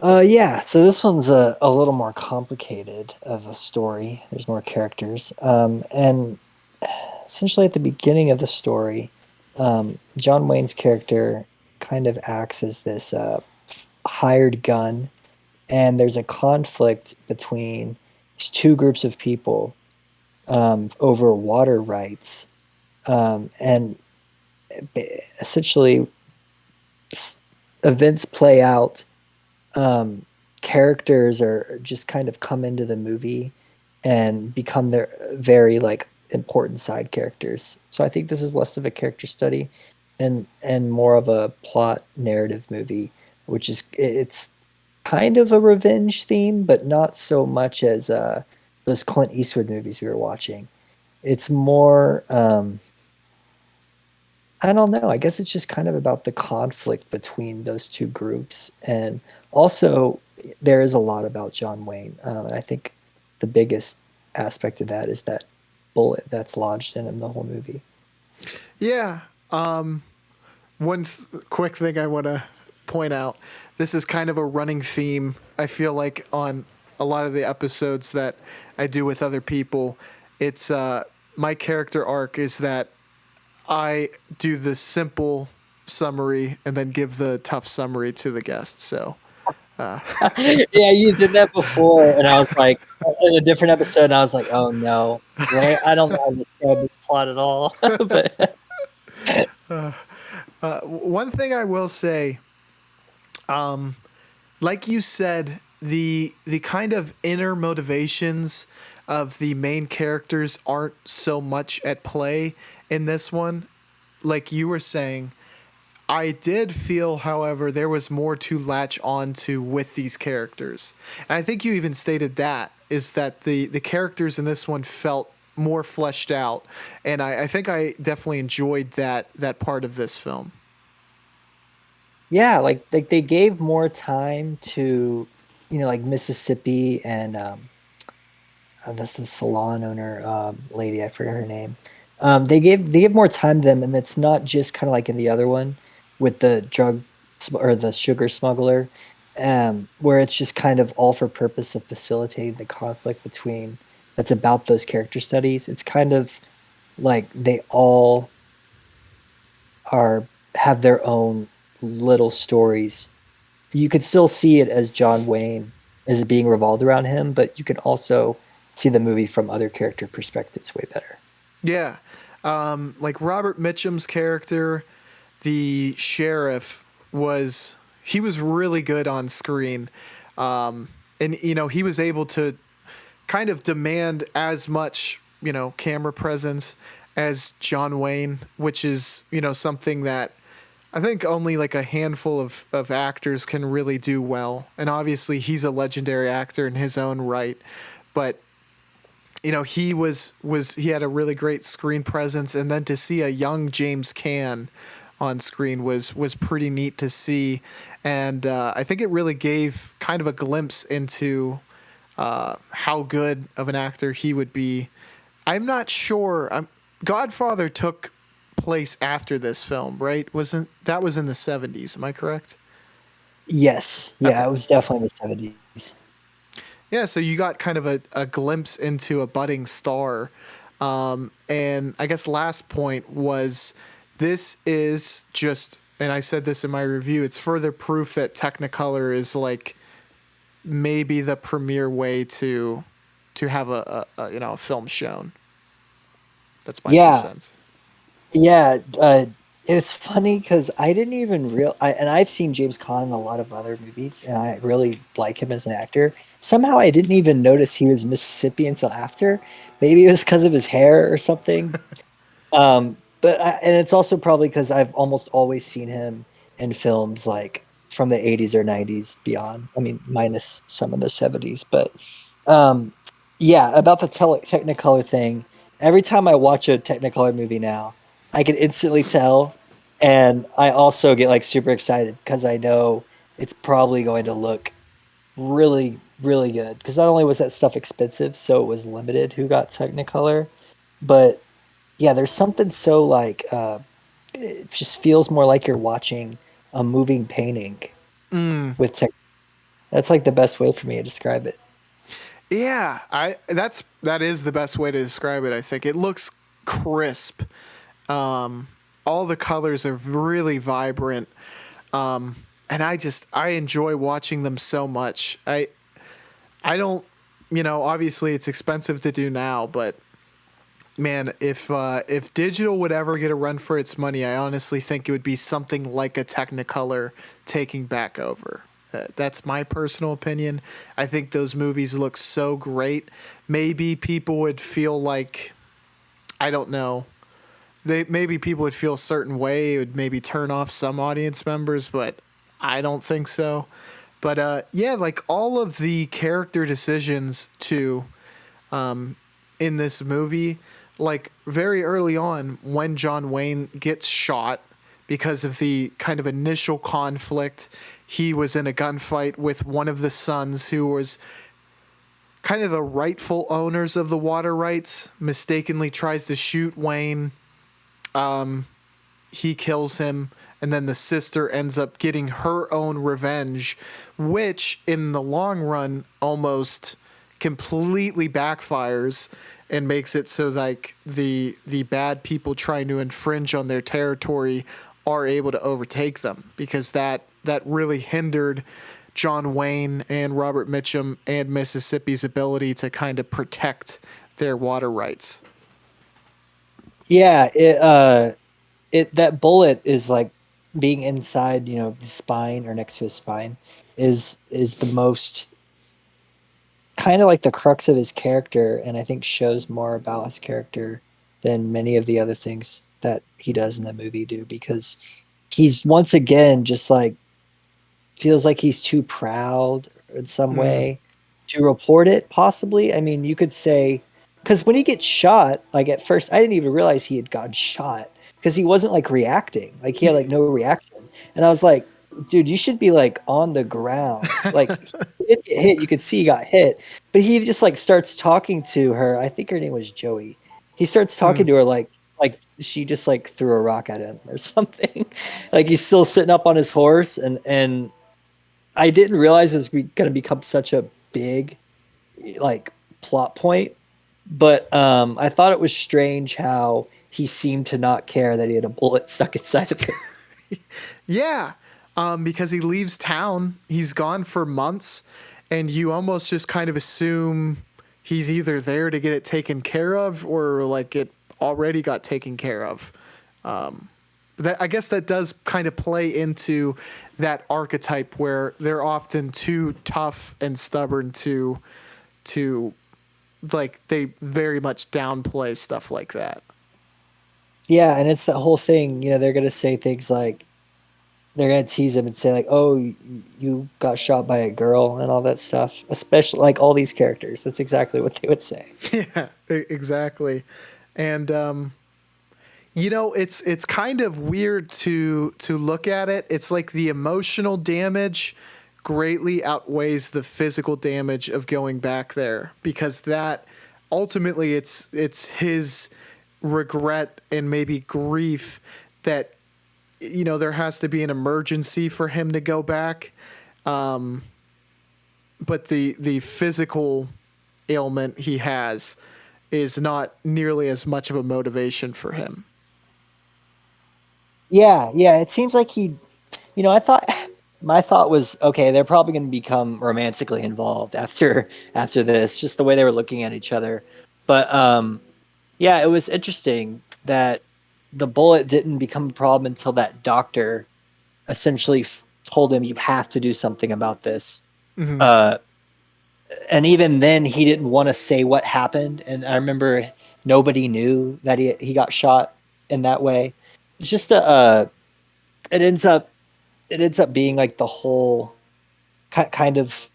Yeah, so this one's a little more complicated of a story. There's more characters. And essentially at the beginning of the story, John Wayne's character kind of acts as this hired gun, and there's a conflict between these two groups of people over water rights. And essentially, events play out. Characters are just kind of come into the movie and become their very like important side characters. So I think this is less of a character study and more of a plot narrative movie, which is it's kind of a revenge theme, but not so much as those Clint Eastwood movies we were watching. It's more I don't know. I guess it's just kind of about the conflict between those two groups. And also, there is a lot about John Wayne. And I think the biggest aspect of that is that bullet that's lodged in him the whole movie. Yeah. One quick thing I want to point out, this is kind of a running theme, I feel like, on a lot of the episodes that I do with other people. It's my character arc is that I do the simple summary and then give the tough summary to the guests. So, Yeah, you did that before. And I was like, in a different episode, and I was like, oh no, I don't know how to describe this plot at all. But one thing I will say, like you said, the kind of inner motivations of the main characters aren't so much at play in this one. Like you were saying, I did feel, however, there was more to latch on to with these characters. And I think you even stated that, is that the characters in this one felt more fleshed out. And I think I definitely enjoyed that part of this film. yeah, like they gave more time to, like Mississippi and that's the salon owner lady. I forget her name. They give more time to them, and it's not just kind of like in the other one with the or the sugar smuggler, where it's just kind of all for purpose of facilitating the conflict between that's about those character studies. It's kind of like they all are have their own little stories. You could still see it as John Wayne as being revolved around him, but you can also see the movie from other character perspectives way better. Yeah. Like Robert Mitchum's character, the sheriff, he was really good on screen. And he was able to kind of demand as much, camera presence as John Wayne, which is, something that I think only like a handful of actors can really do well. And obviously he's a legendary actor in his own right. But he had a really great screen presence, and then to see a young James Caan on screen was pretty neat to see, and I think it really gave kind of a glimpse into how good of an actor he would be. I'm not sure. Godfather took place after this film, right? Wasn't that was in the 70s? Am I correct? Yes. Okay. Yeah, it was definitely the 70s. Yeah, so you got kind of a glimpse into a budding star. And I guess last point was this is just, and I said this in my review, it's further proof that Technicolor is like maybe the premier way to have a film shown. That's my two Yeah. cents. Yeah, it's funny because I didn't even and I've seen James Caan in a lot of other movies, and I really like him as an actor. Somehow I didn't even notice he was Mississippi until after. Maybe it was because of his hair or something. And it's also probably because I've almost always seen him in films like from the 80s or 90s beyond. I mean, minus some of the 70s. But um, yeah, about the Technicolor thing, every time I watch a Technicolor movie now, I can instantly tell. And I also get like super excited because I know it's probably going to look really, really good. Because not only was that stuff expensive, so it was limited who got Technicolor, but yeah, there's something so like it just feels more like you're watching a moving painting Mm, with tech. That's like the best way for me to describe it. yeah, that is the best way to describe it. I think it looks crisp. All the colors are really vibrant. And I enjoy watching them so much. I don't, obviously it's expensive to do now, but man, if digital would ever get a run for its money, I honestly think it would be something like a Technicolor taking back over. That's my personal opinion. I think those movies look so great. Maybe people would feel like, I don't know, maybe people would feel a certain way. It would maybe turn off some audience members, but I don't think so. But yeah, like all of the character decisions to in this movie, like very early on when John Wayne gets shot because of the kind of initial conflict, he was in a gunfight with one of the sons who was kind of the rightful owners of the water rights, mistakenly tries to shoot Wayne. He kills him, and then the sister ends up getting her own revenge, which in the long run almost completely backfires and makes it so like the bad people trying to infringe on their territory are able to overtake them, because that really hindered John Wayne and Robert Mitchum and Mississippi's ability to kind of protect their water rights. Yeah, it that bullet is like being inside, the spine or next to his spine is the most kind of like the crux of his character, and I think shows more about his character than many of the other things that he does in the movie do, because he's once again just like feels like he's too proud in some Mm. way to report it, possibly. I mean, you could say, because when he gets shot, like at first, I didn't even realize he had gotten shot because he wasn't like reacting. Like he had like no reaction. And I was like, dude, you should be like on the ground. Like he did get hit, you could see he got hit, but he just like starts talking to her. I think her name was Joey. He starts talking Mm. to her like she just like threw a rock at him or something. Like he's still sitting up on his horse, and I didn't realize it was going to become such a big like plot point, but I thought it was strange how he seemed to not care that he had a bullet stuck inside of him. Yeah, because he leaves town. He's gone for months, and you almost just kind of assume he's either there to get it taken care of or like it already got taken care of. That, I guess that does kind of play into that archetype where they're often too tough and stubborn to like they very much downplay stuff like that. Yeah, and it's that whole thing. They're gonna say things like they're gonna tease him and say like, "Oh, you got shot by a girl" and all that stuff. Especially like all these characters. That's exactly what they would say. Yeah, exactly. And it's kind of weird to look at it. It's like the emotional damage greatly outweighs the physical damage of going back there because that ultimately it's his regret and maybe grief that there has to be an emergency for him to go back. But the physical ailment he has is not nearly as much of a motivation for him. Yeah, yeah. It seems like I thought my thought was okay. They're probably going to become romantically involved after this. Just the way they were looking at each other, but yeah, it was interesting that the bullet didn't become a problem until that doctor essentially told him you have to do something about this. Mm-hmm. Uh, and even then, he didn't want to say what happened. And I remember nobody knew that he got shot in that way. It's just it ends up being like the whole kind of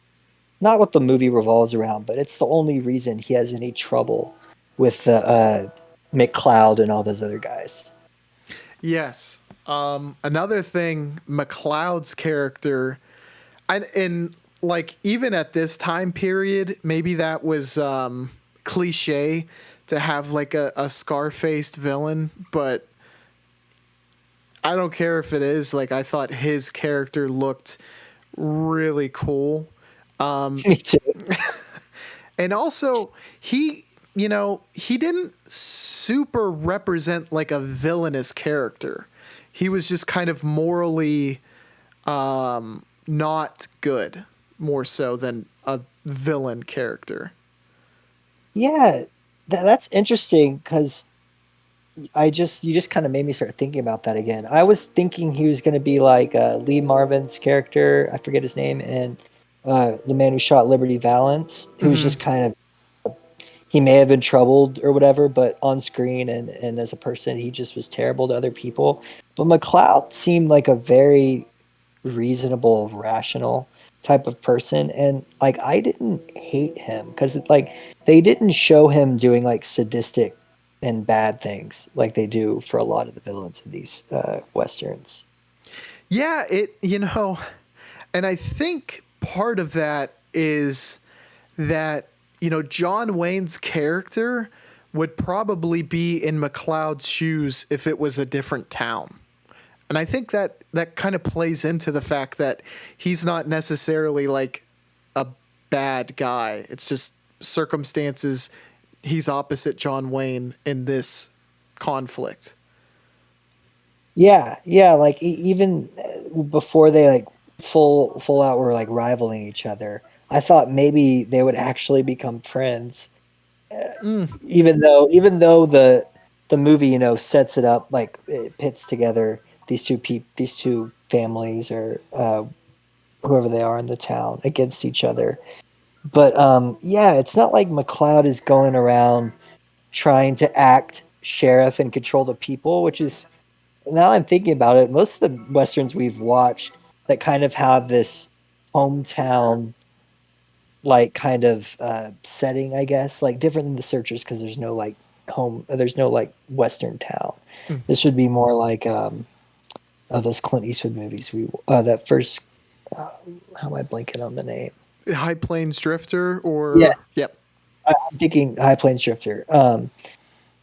not what the movie revolves around, but it's the only reason he has any trouble with the McCloud and all those other guys. Yes. Another thing, McLeod's character, and like even at this time period, maybe that was cliche to have like a scar-faced villain, but I don't care if it is. Like I thought his character looked really cool. Me too. And also, he didn't super represent like a villainous character. He was just kind of morally not good, more so than a villain character. Yeah, that's interesting because you just kind of made me start thinking about that again. I was thinking he was going to be like Lee Marvin's character. I forget his name, and the man who shot Liberty Valance, who was Mm-hmm. just kind of he may have been troubled or whatever, but on screen and as a person, he just was terrible to other people. But McLeod seemed like a very reasonable, rational type of person, and like I didn't hate him because like they didn't show him doing like sadistic and bad things like they do for a lot of the villains in these westerns. Yeah, and I think part of that is that John Wayne's character would probably be in McLeod's shoes if it was a different town. And I think that kind of plays into the fact that he's not necessarily like a bad guy. It's just circumstances. He's opposite John Wayne in this conflict. Yeah, yeah, like even before they like full out were like rivaling each other. I thought maybe they would actually become friends. Uh, Mm. even though the movie sets it up like it pits together these two families or whoever they are in the town against each other. But yeah, it's not like McLeod is going around trying to act sheriff and control the people, which is now I'm thinking about it, most of the westerns we've watched that kind of have this hometown like kind of setting, I guess, like different than the Searchers because there's no like there's no like western town. Mm. This should be more like of those Clint Eastwood movies. That first, uh, how am I blanking on the name? High Plains Drifter, Yeah, or yep. I'm thinking High Plains Drifter.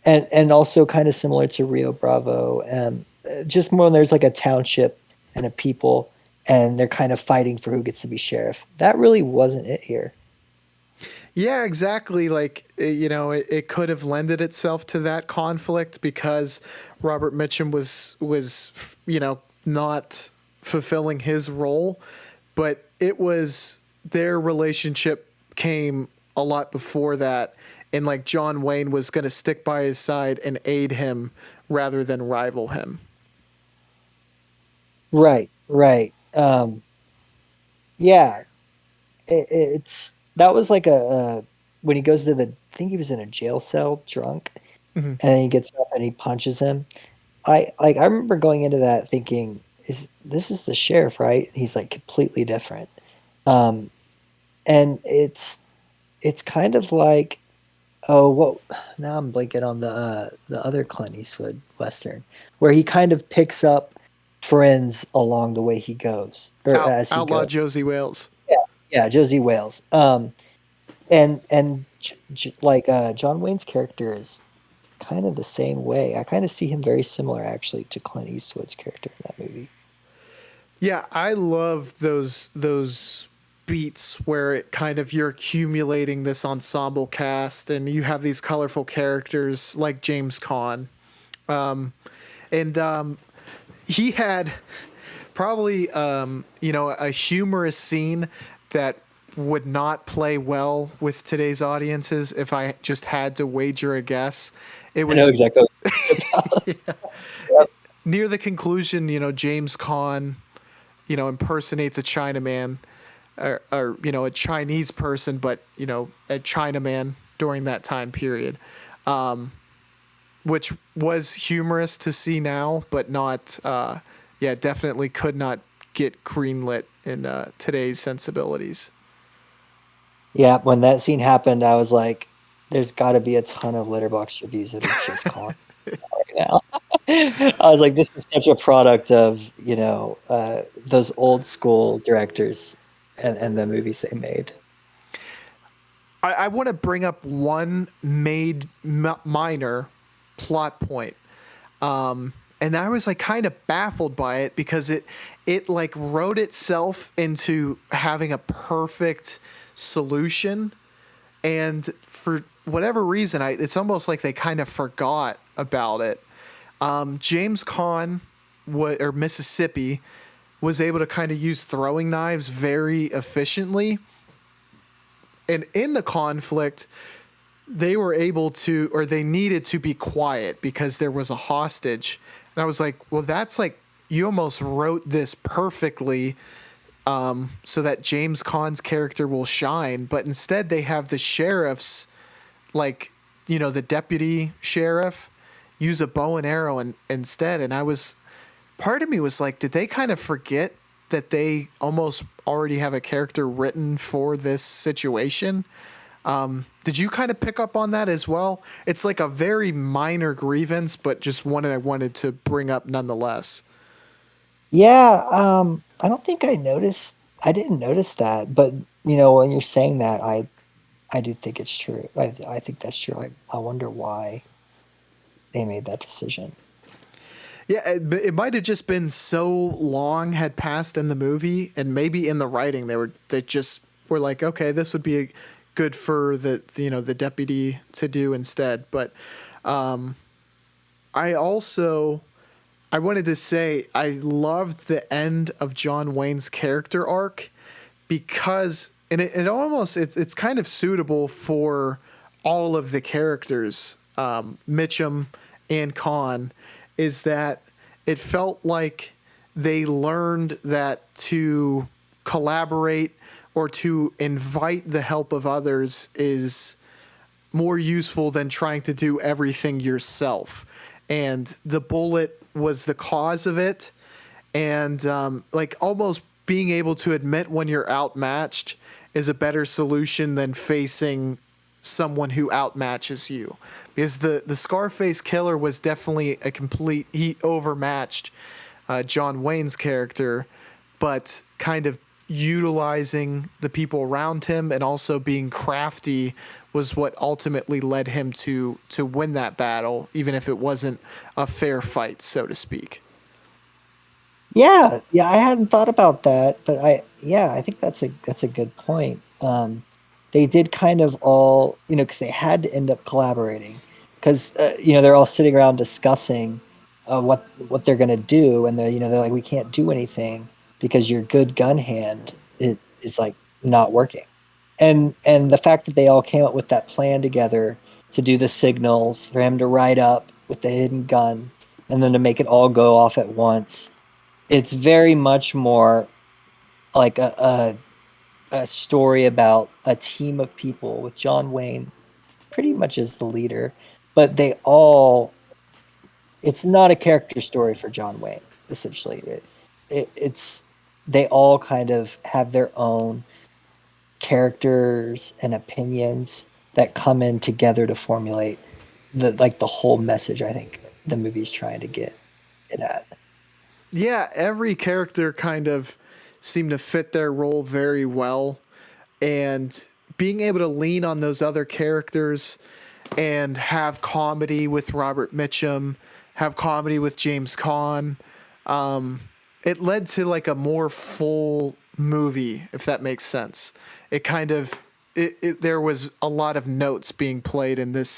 And also kind of similar to Rio Bravo, and just more when there's like a township and a people, and they're kind of fighting for who gets to be sheriff. That really wasn't it here. Yeah, exactly. Like, it could have lended itself to that conflict because Robert Mitchum was not fulfilling his role, but it was their relationship came a lot before that, and like John Wayne was going to stick by his side and aid him rather than rival him. Right, right. Yeah, it's that was like a when he goes to the I think he was in a jail cell drunk, Mm-hmm. and then he gets up and he punches him. I remember going into that thinking, is this is the sheriff, right? And he's like completely different. Um, and it's kind of like, oh, what now I'm blanking on the other Clint Eastwood Western, where he kind of picks up friends along the way he goes, or as he Outlaw goes. Josie Wales. Yeah, yeah, Josie Wales. And like John Wayne's character is kind of the same way. I kind of see him very similar actually to Clint Eastwood's character in that movie. Yeah, I love those beats where it kind of you're accumulating this ensemble cast and you have these colorful characters like James Caan. And he had probably a humorous scene that would not play well with today's audiences if I just had to wager a guess. It I know was exactly what you're talking about. near the conclusion, James Caan, impersonates a Chinaman, or a Chinese person, but a Chinaman during that time period, which was humorous to see now, but not, definitely could not get greenlit in today's sensibilities. Yeah, when that scene happened, I was like, there's got to be a ton of Letterboxd reviews that are just calling right now. I was like, this is such a product of, those old school directors and the movies they made. I want to bring up one minor plot point. And I was like kind of baffled by it because it like wrote itself into having a perfect solution, and for whatever reason, it's almost like they kind of forgot about it. James Caan, or Mississippi, was able to kind of use throwing knives very efficiently, and in the conflict, they were able to, or they needed to be quiet because there was a hostage. And I was like, well, that's like, you almost wrote this perfectly, so that James Caan's character will shine. But instead, they have the sheriffs, like, the deputy sheriff, use a bow and arrow instead. And part of me was like, did they kind of forget that they almost already have a character written for this situation? Did you kind of pick up on that as well? It's like a very minor grievance, but just one I wanted to bring up nonetheless. Yeah, I don't think I didn't notice that, but when you're saying that, I do think it's true. I think that's true. I wonder why they made that decision. Yeah, it might have just been so long had passed in the movie, and maybe in the writing they just were like, okay, this would be good for the deputy to do instead. But I wanted to say I loved the end of John Wayne's character arc because it almost it's kind of suitable for all of the characters, Mitchum and Caan, is that it felt like they learned that to collaborate or to invite the help of others is more useful than trying to do everything yourself. And the bullet was the cause of it. And like almost being able to admit when you're outmatched is a better solution than facing someone who outmatches you. Because the Scarface killer was definitely he overmatched John Wayne's character, but kind of utilizing the people around him and also being crafty was what ultimately led him to win that battle, even if it wasn't a fair fight, so to speak. Yeah, yeah, I hadn't thought about that, but I think that's a good point. They did kind of all, because they had to end up collaborating, because they're all sitting around discussing what they're gonna do, and they're like, we can't do anything because your good gun hand is like not working. And the fact that they all came up with that plan together to do the signals for him to ride up with the hidden gun and then to make it all go off at once, it's very much more like a story about a team of people with John Wayne pretty much as the leader, but it's not a character story for John Wayne, essentially. It's they all kind of have their own characters and opinions that come in together to formulate the whole message I think the movie's trying to get it at. Yeah, every character kind of seemed to fit their role very well, and being able to lean on those other characters and have comedy with Robert Mitchum, have comedy with James Caan, it led to like a more full movie, if that makes sense. It kind of there was a lot of notes being played in this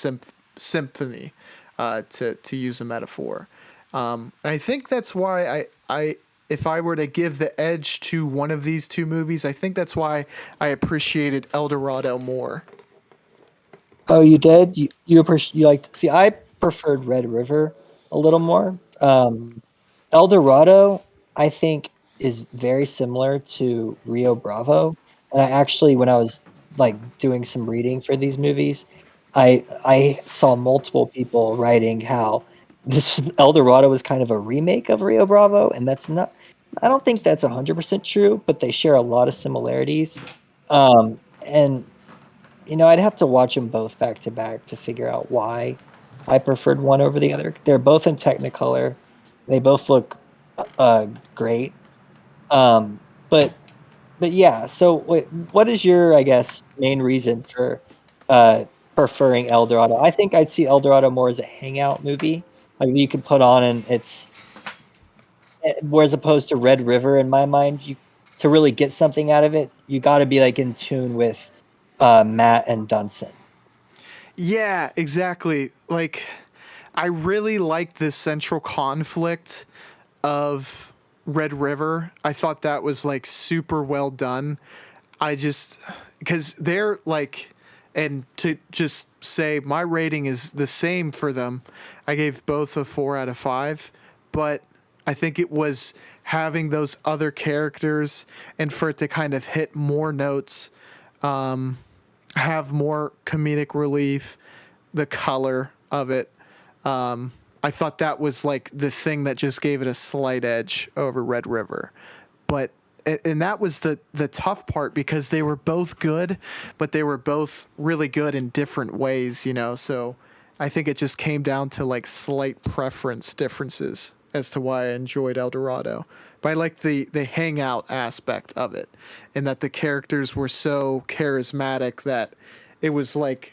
symphony, to use a metaphor. And I think that's why I if I were to give the edge to one of these two movies, I think that's why I appreciated El Dorado more. Oh, you did? You liked, see, I preferred Red River a little more. El Dorado, I think, is very similar to Rio Bravo. And I actually, when I was like doing some reading for these movies, I saw multiple people writing how this El Dorado was kind of a remake of Rio Bravo, and that's not. I don't think that's 100% true, but they share a lot of similarities. And I'd have to watch them both back to back to figure out why I preferred one over the other. They're both in Technicolor. They both look great. Um, but but yeah. So what is your, I guess, main reason for uh preferring El Dorado? I think I'd see El Dorado more as a hangout movie, like you could put on, and it's whereas opposed to Red River, in my mind, you to really get something out of it, you got to be like in tune with Matt and Dunson. Yeah, exactly. Like, I really liked the central conflict of Red River. I thought that was like super well done. I just, because they're like, and to just say my rating is the same for them, I gave both a 4 out of 5, but I think it was having those other characters and for it to kind of hit more notes, have more comedic relief, the color of it. I thought that was like the thing that just gave it a slight edge over Red River. But and that was the tough part because they were both good, but they were both really good in different ways. So I think it just came down to like slight preference differences as to why I enjoyed El Dorado. But I like the hangout aspect of it, and that the characters were so charismatic that it was like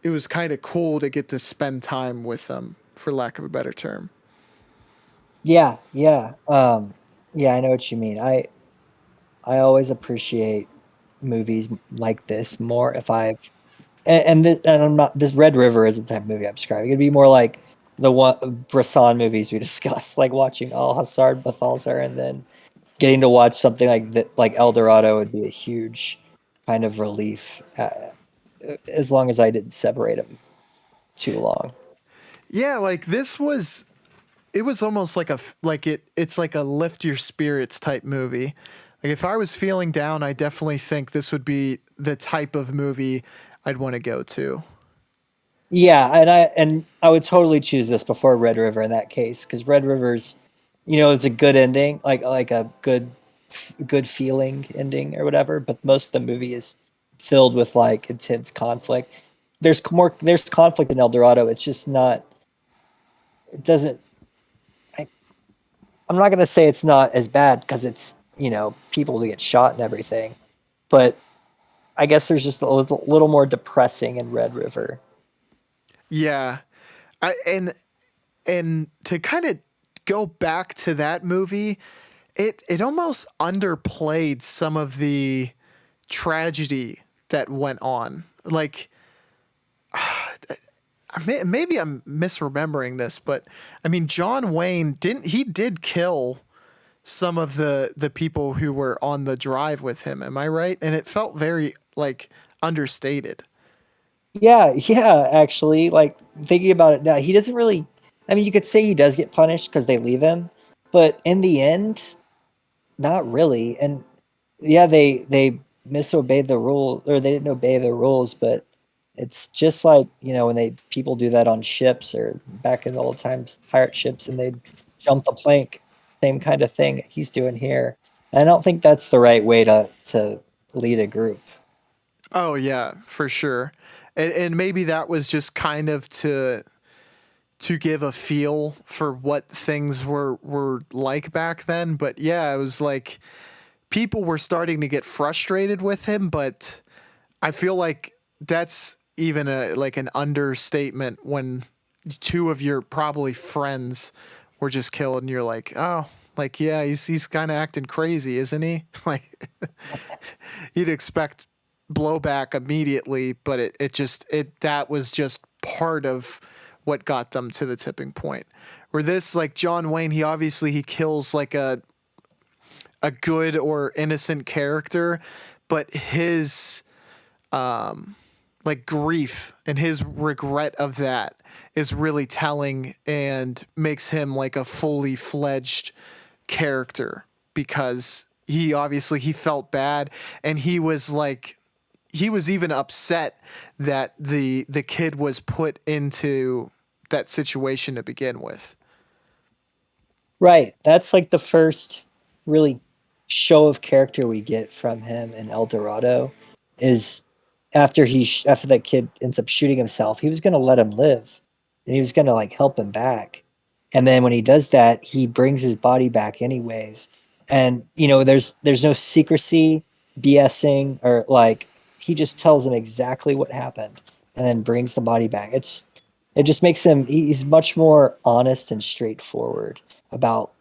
it was kind of cool to get to spend time with them, for lack of a better term. Yeah, yeah. Yeah, I know what you mean. I always appreciate movies like this more if I've and I'm not, this Red River isn't the type of movie I'm describing. It'd be more like the one Bresson movies we discussed, like watching Al Hassard Balthazar and then getting to watch something like that, like El Dorado would be a huge kind of relief, as long as I didn't separate them too long. Yeah, like this was it was almost like it's like a lift your spirits type movie. Like if I was feeling down, I definitely think this would be the type of movie I'd want to go to. Yeah, and I would totally choose this before Red River in that case, because Red River's, it's a good ending, like a good feeling ending or whatever. But most of the movie is filled with like intense conflict. There's conflict in El Dorado. It's just not. It doesn't. I'm not gonna say it's not as bad because it's, people who get shot and everything, but I guess there's just a little more depressing in Red River. Yeah. I, and to kind of go back to that movie, it almost underplayed some of the tragedy that went on. Like maybe I'm misremembering this, but I mean John Wayne did kill some of the people who were on the drive with him. Am I right? And it felt very like understated. Yeah, yeah, actually, like thinking about it now, he doesn't really. I mean, you could say he does get punished because they leave him, but in the end, not really. And yeah, they misobeyed the rule, or they didn't obey the rules, but it's just like, when they people do that on ships or back in the old times, pirate ships, and they jump the plank, same kind of thing he's doing here. And I don't think that's the right way to lead a group. Oh yeah, for sure. And maybe that was just kind of to give a feel for what things were like back then. But yeah, it was like people were starting to get frustrated with him, but I feel like that's even a like an understatement when two of your probably friends were just killed and you're like, "Oh, like yeah, he's kind of acting crazy, isn't he?" Like you'd expect blowback immediately, but it just it that was just part of what got them to the tipping point. Where this like John Wayne, he kills like a good or innocent character, but his like grief and his regret of that is really telling and makes him like a fully fledged character because he felt bad and he was even upset that the kid was put into that situation to begin with. Right. That's like the first really show of character we get from him in El Dorado is after that kid ends up shooting himself, he was going to let him live and he was going to like help him back. And then when he does that, he brings his body back anyways. And there's no secrecy, BSing, or like he just tells him exactly what happened and then brings the body back. It just makes he's much more honest and straightforward about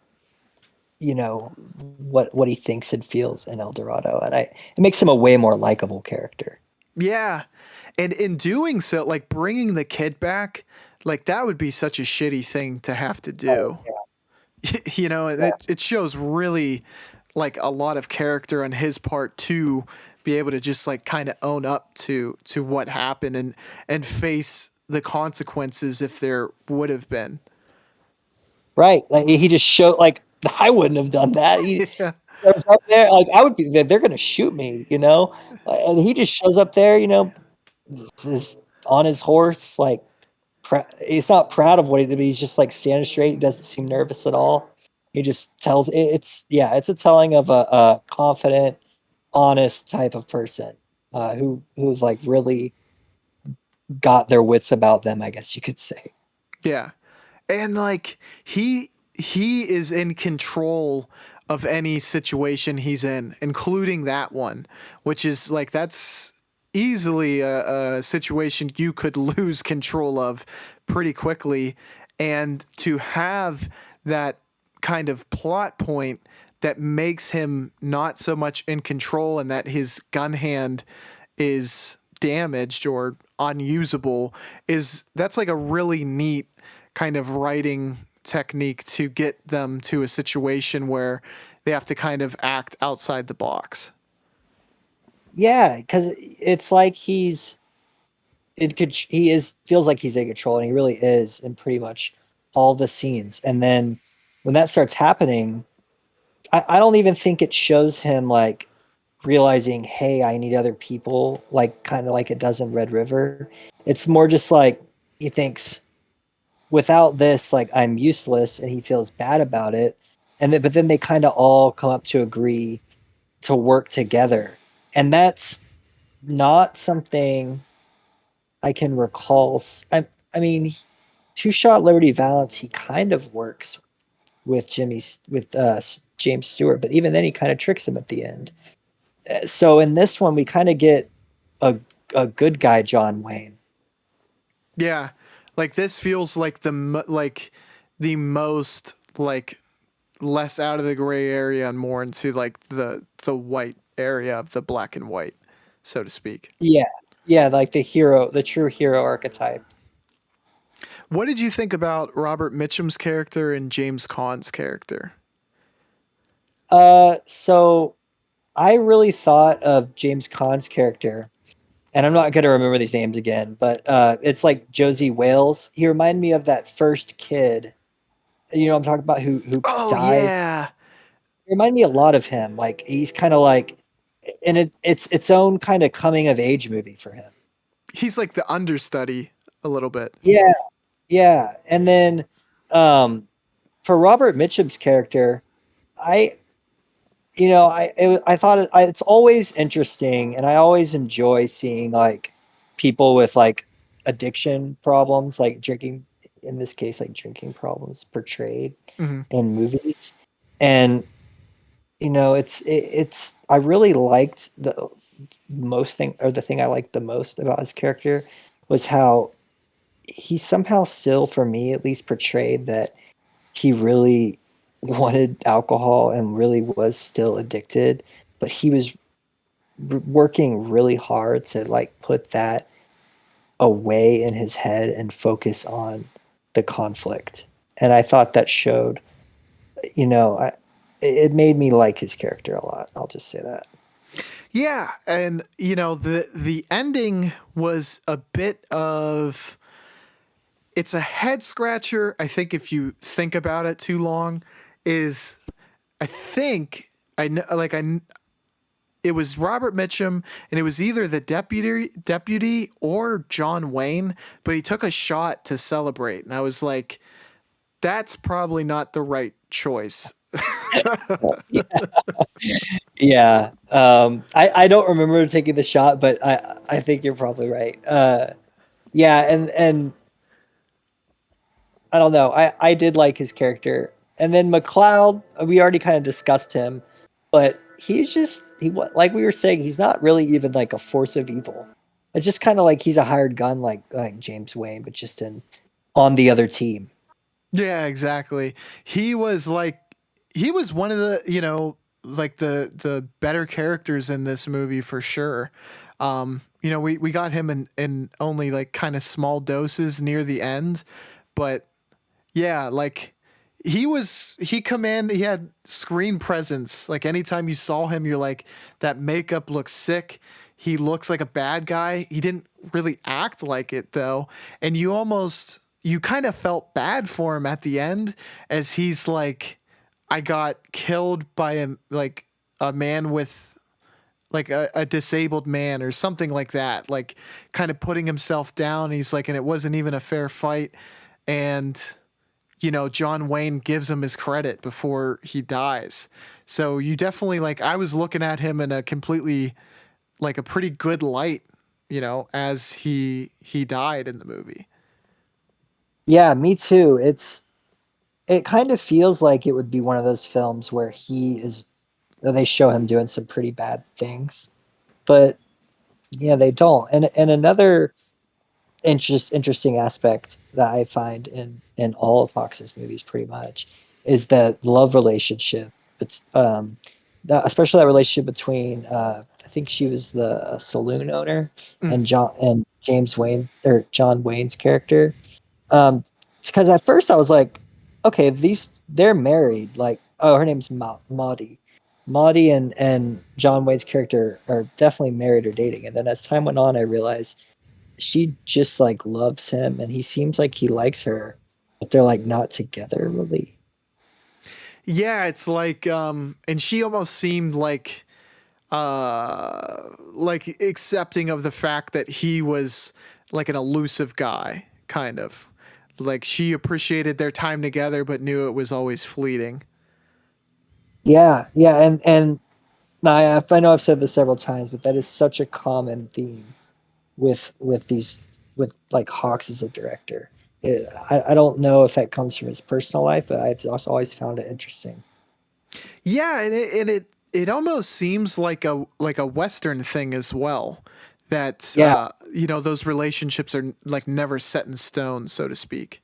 what he thinks and feels in El Dorado, and it makes him a way more likable character. Yeah. And in doing so, like bringing the kid back, like that would be such a shitty thing to have to Oh, do. yeah, You know, yeah. it shows really like a lot of character on his part to be able to just like kind of own up to what happened and face the consequences if there would have been. Right, like he just showed like I wouldn't have done that. He Yeah. shows up there like I would be. They're gonna shoot me. And he just shows up there, is on his horse, like he's not proud of what he did, but he's just like standing straight. He doesn't seem nervous at all. He just tells it's a telling of a confident, honest type of person who's like really got their wits about them, I guess you could say. Yeah. And like he is in control of any situation he's in, including that one, which is like that's easily a situation you could lose control of pretty quickly. And to have that kind of plot point that makes him not so much in control and that his gun hand is damaged or unusable is that's like a really neat kind of writing technique to get them to a situation where they have to kind of act outside the box. Yeah, because it's like he is feels like he's in control, and he really is in pretty much all the scenes. And then when that starts happening, I don't even think it shows him like realizing, hey, I need other people, like kind of like it does in Red River. It's more just like he thinks, without this, like I'm useless, and he feels bad about it. But then they kind of all come up to agree to work together, and that's not something I can recall. I mean, Two Shot Liberty Valance, he kind of works. with James Stewart, but even then he kind of tricks him at the end. So in this one, we kind of get a a good guy John Wayne. Yeah, like this feels like like the most like less out of the gray area and more into like the white area of the black and white, so to speak. Yeah, yeah, like the hero, the true hero archetype. What did you think about Robert Mitchum's character and James Caan's character? So I really thought of James Caan's character, and I'm not going to remember these names again, but it's like Josie Wales. He reminded me of that first kid. You know, I'm talking about who Oh dies. yeah, He reminded me a lot of him. Like he's kind of like, and it's its own kind of coming of age movie for him. he's like the understudy a little bit. Yeah, yeah. And then um, for Robert Mitchum's character, I I thought it's always interesting, and I always enjoy seeing like people with like addiction problems, like drinking. In this case, like drinking problems portrayed Mm-hmm. in movies, and it's I really liked the most thing or the thing I liked the most about his character was how he somehow still, for me at least, portrayed that he really wanted alcohol and really was still addicted, but he was working really hard to like put that away in his head and focus on the conflict. And I thought that showed, you know, I, it made me like his character a lot. I'll just say that. Yeah, and you know the ending was a bit of it's a head scratcher. I think if you think about it too long, is I think I know like I it was Robert Mitchum and it was either the deputy or John Wayne, but he took a shot to celebrate, and I was like, that's probably not the right choice. Yeah. Yeah. I don't remember taking the shot, but I think you're probably right. Yeah, and I don't know. I did like his character. And then McLeod, we already kind of discussed him, but he's just like we were saying, he's not really even like a force of evil. It's just kind of like he's a hired gun like James Wayne, but just in on the other team. Yeah, exactly. He was like he was one of the, like the better characters in this movie for sure. We got him in only like kind of small doses near the end, but yeah, like he had screen presence. Like anytime you saw him, you're like, that makeup looks sick. He looks like a bad guy. He didn't really act like it though. And you kind of felt bad for him at the end as he's like, I got killed by a man with like a disabled man or something like that, like kind of putting himself down. He's like, and it wasn't even a fair fight. And John Wayne gives him his credit before he dies. So you definitely like I was looking at him in a completely like a pretty good light, as he died in the movie. Yeah, me too. It kind of feels like it would be one of those films where they show him doing some pretty bad things, but yeah, they don't. And another interesting aspect that I find in all of Fox's movies, pretty much, is that love relationship. It's especially that relationship between I think she was the saloon owner Mm. and James Wayne or John Wayne's character. Um, because at first I was like, okay, they're married. Like, oh, her name's Maudie. Maudie and John Wayne's character are definitely married or dating. And then as time went on, I realized she just like loves him and he seems like he likes her, but they're like not together really. Yeah, it's like and she almost seemed like accepting of the fact that he was like an elusive guy, kind of. Like she appreciated their time together but knew it was always fleeting. Yeah, yeah, and I know I've said this several times, but that is such a common theme with these with like Hawks as a director I don't know if that comes from his personal life, but I've also always found it interesting. Yeah, and it almost seems like a Western thing as well. That Yeah, you know, those relationships are like never set in stone, so to speak.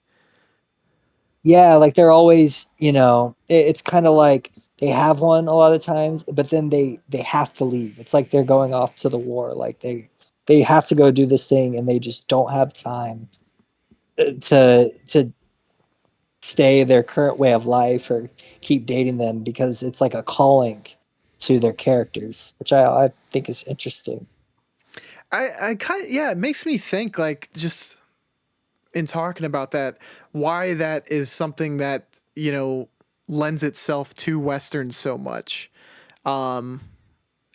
yeah, like they're always, it's kind of like they have one a lot of times, but then they have to leave. It's like they're going off to the war. Like they have to go do this thing, and they just don't have time to stay their current way of life or keep dating them because it's like a calling to their characters, which I think is interesting. I kind of, yeah, it makes me think like just in talking about that, why that is something that, you know, lends itself to Westerns so much. Um,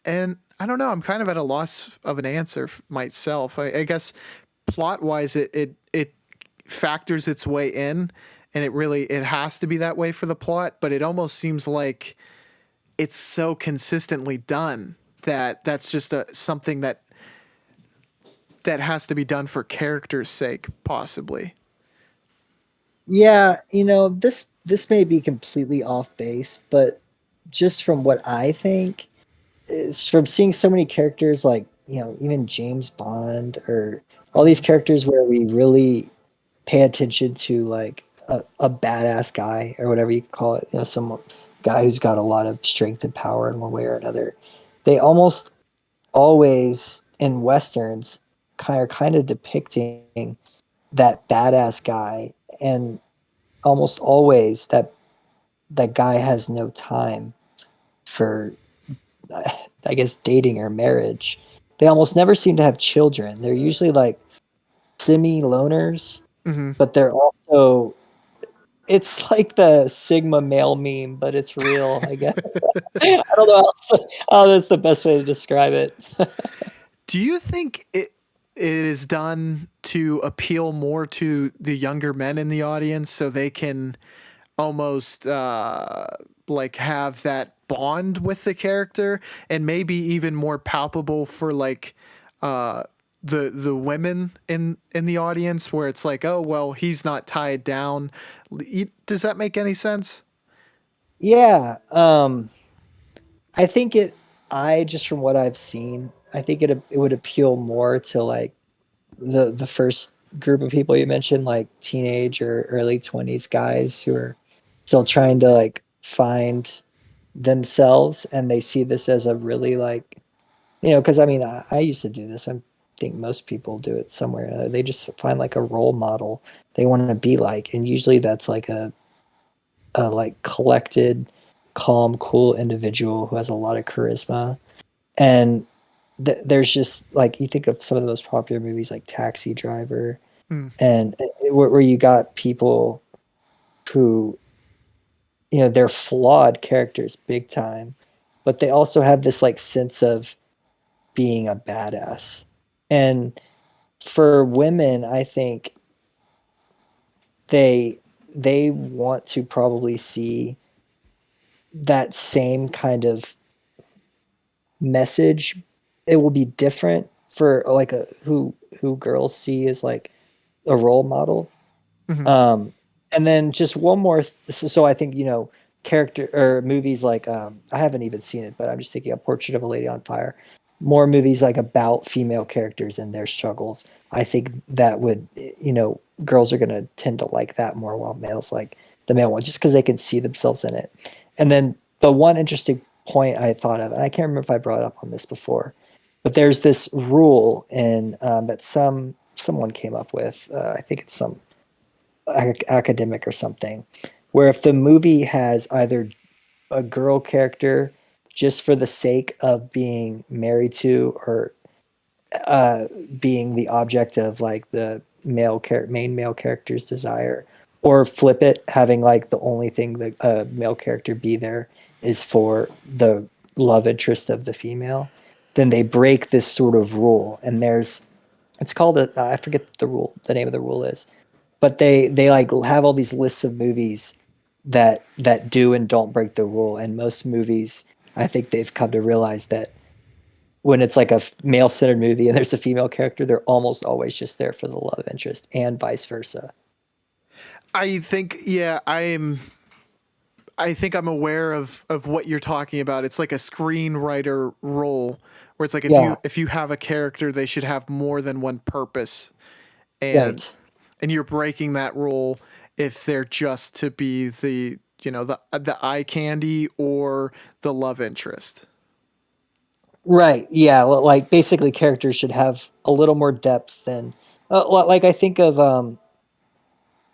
and I don't know, I'm kind of at a loss of an answer myself. I guess plot wise, it factors its way in, and it has to be that way for the plot. But it almost seems like it's so consistently done that that's just something that has to be done for character's sake, possibly. Yeah, this may be completely off base, but just from what I think is from seeing so many characters like, even James Bond or all these characters where we really pay attention to like a badass guy or whatever you call it, some guy who's got a lot of strength and power in one way or another. They almost always in westerns kind of depicting that badass guy, and almost always that guy has no time for I guess dating or marriage. They almost never seem to have children. They're usually like semi loners, Mm-hmm. but they're also, it's like the Sigma male meme, but it's real, I guess. I don't know how that's the best way to describe it. Do you think it is done to appeal more to the younger men in the audience so they can almost like have that bond with the character, and maybe even more palpable for like uh the women in the audience, where it's like, oh well, he's not tied down. Does that make any sense? Yeah, I think I just from what I've seen, I think it would appeal more to like the first group of people you mentioned, like teenage or early 20s guys who are still trying to like find themselves, and they see this as a really like, because I mean, I used to do this. I think most people do it somewhere or another. They just find like a role model they want to be like, and usually that's like a like collected, calm, cool individual who has a lot of charisma. And there's just like, you think of some of the most popular movies like Taxi Driver, Mm, and where you got people who, they're flawed characters big time, but they also have this like sense of being a badass. And for women, I think they they want to probably see that same kind of message. It will be different for like a who girls see as like a role model. mm-hmm, Um, and then just one more. So I think, character or movies like, I haven't even seen it, but I'm just thinking a Portrait of a Lady on Fire. More movies like about female characters and their struggles. I think that would, girls are going to tend to like that more, while males like the male one, just because they can see themselves in it. And then the one interesting point I thought of, and I can't remember if I brought up on this before, but there's this rule in, that someone came up with. I think it's some academic or something, where if the movie has either a girl character just for the sake of being married to, or uh, being the object of like the main male character's desire, or flip it, having like the only thing that a male character be there is for the love interest of the female, then they break this sort of rule. And it's called I forget the name of the rule is, but they like have all these lists of movies that do and don't break the rule. And most movies, I think they've come to realize that when it's like a male centered movie and there's a female character, they're almost always just there for the love interest, and vice versa. I think yeah, I think I'm aware of what you're talking about. It's like a screenwriter role where it's like Yeah, if you have a character, they should have more than one purpose, and right. you're breaking that rule if they're just to be the the eye candy or the love interest. Right. Yeah. Like basically characters should have a little more depth than like I think of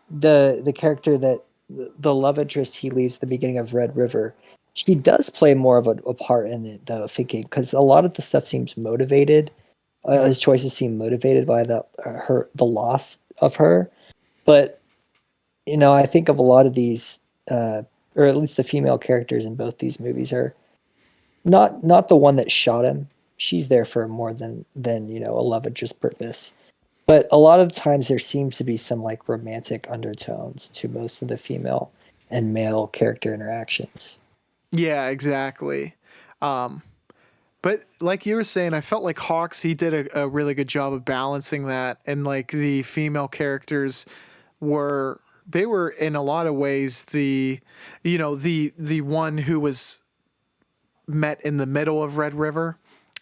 the character that the love interest he leaves at the beginning of Red River. She does play more of a part in the thinking because a lot of the stuff seems motivated. Mm-hmm. His choices seem motivated by the loss of her. But I think of a lot of these, or at least the female characters in both these movies are not the one that shot him. She's there for more than a love interest purpose. But a lot of the times there seems to be some like romantic undertones to most of the female and male character interactions. Yeah, exactly. Um, but like you were saying, I felt like Hawks he did a really good job of balancing that, and like the female characters were they were in a lot of ways the one who was met in the middle of Red River,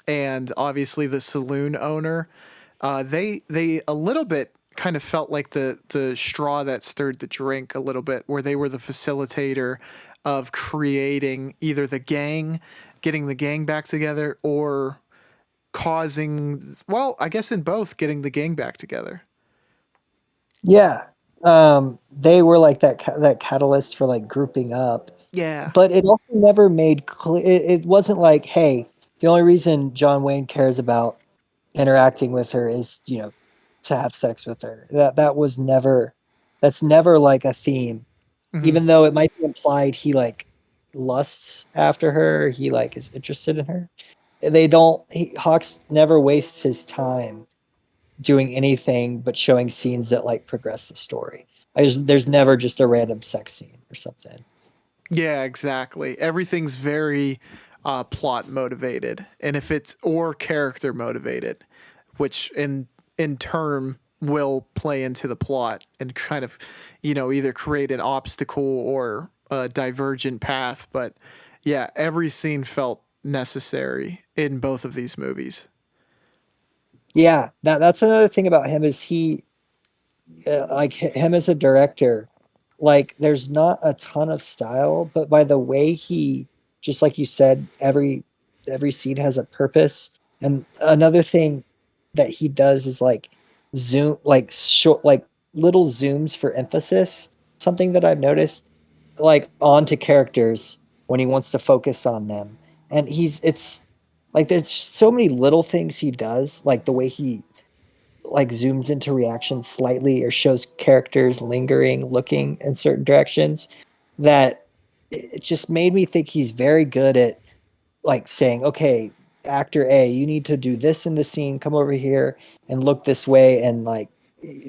and obviously the saloon owner. They a little bit kind of felt like the straw that stirred the drink a little bit, where they were the facilitator of creating either the gang, getting the gang back together, or causing well, I guess in both, getting the gang back together. Yeah. They were like that catalyst for like grouping up, Yeah. but it also never made clear. It wasn't like, hey, the only reason John Wayne cares about interacting with her is, to have sex with her. That was never. That's never like a theme, Hmm. even though it might be implied he like lusts after her. He like is interested in her. They don't. Hawks never wastes his time doing anything but showing scenes that like progress the story. There's never just a random sex scene or something. Yeah, exactly. Everything's very plot motivated, and if it's or character motivated, which in turn will play into the plot and kind of either create an obstacle or a divergent path. But yeah, every scene felt necessary in both of these movies. Yeah, that's another thing about him is he like him as a director, like there's not a ton of style, but by the way he, just like you said, every scene has a purpose. And another thing that he does is like zoom, like short, like little zooms for emphasis. Something that I've noticed, like onto characters when he wants to focus on them. And it's like there's so many little things he does, like the way he like zooms into reactions slightly or shows characters lingering, looking in certain directions, that it just made me think he's very good at like saying, okay, actor A, you need to do this in the scene, come over here and look this way, and like,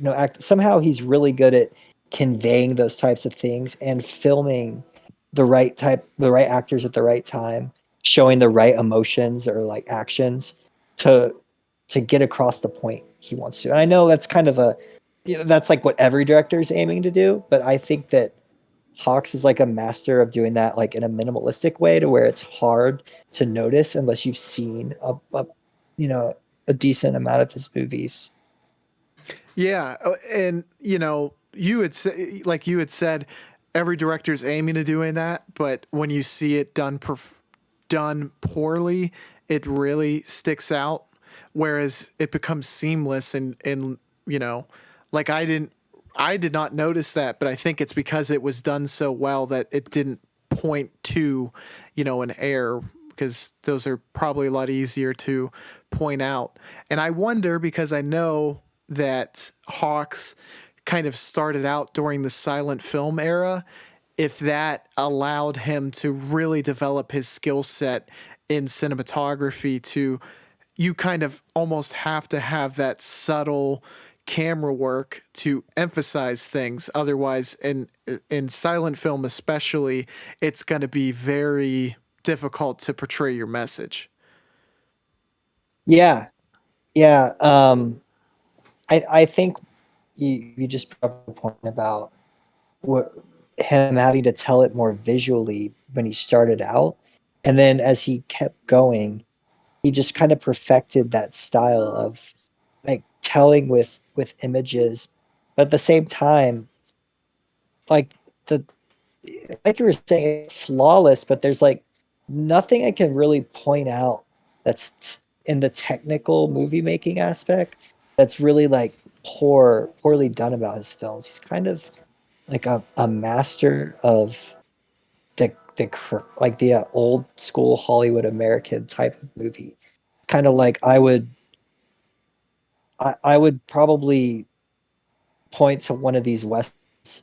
act. Somehow he's really good at conveying those types of things and filming the right actors at the right time, showing the right emotions or like actions to get across the point he wants to. And I know that's kind of that's like what every director is aiming to do, but I think that Hawks is like a master of doing that like in a minimalistic way to where it's hard to notice unless you've seen you know a decent amount of his movies. Yeah, and you had said every director's aiming to doing that, but when you see it done poorly, it really sticks out. Whereas it becomes seamless, and you know, like I did not notice that, but I think it's because it was done so well that it didn't point to, an error, because those are probably a lot easier to point out. And I wonder, because I know that Hawks kind of started out during the silent film era, if that allowed him to really develop his skill set in cinematography to you kind of almost have to have that subtle camera work to emphasize things. Otherwise, in silent film especially, it's going to be very difficult to portray your message. Yeah, yeah. I think you just brought up a point about wh- him having to tell it more visually when he started out, and then as he kept going, he just kind of perfected that style of like telling with images, but at the same time, like the like you were saying, it's flawless, but there's like nothing I can really point out that's in the technical movie making aspect that's really like poorly done about his films. He's kind of like a master of like the old school Hollywood American type of movie. It's kind of like I would probably point to one of these westerns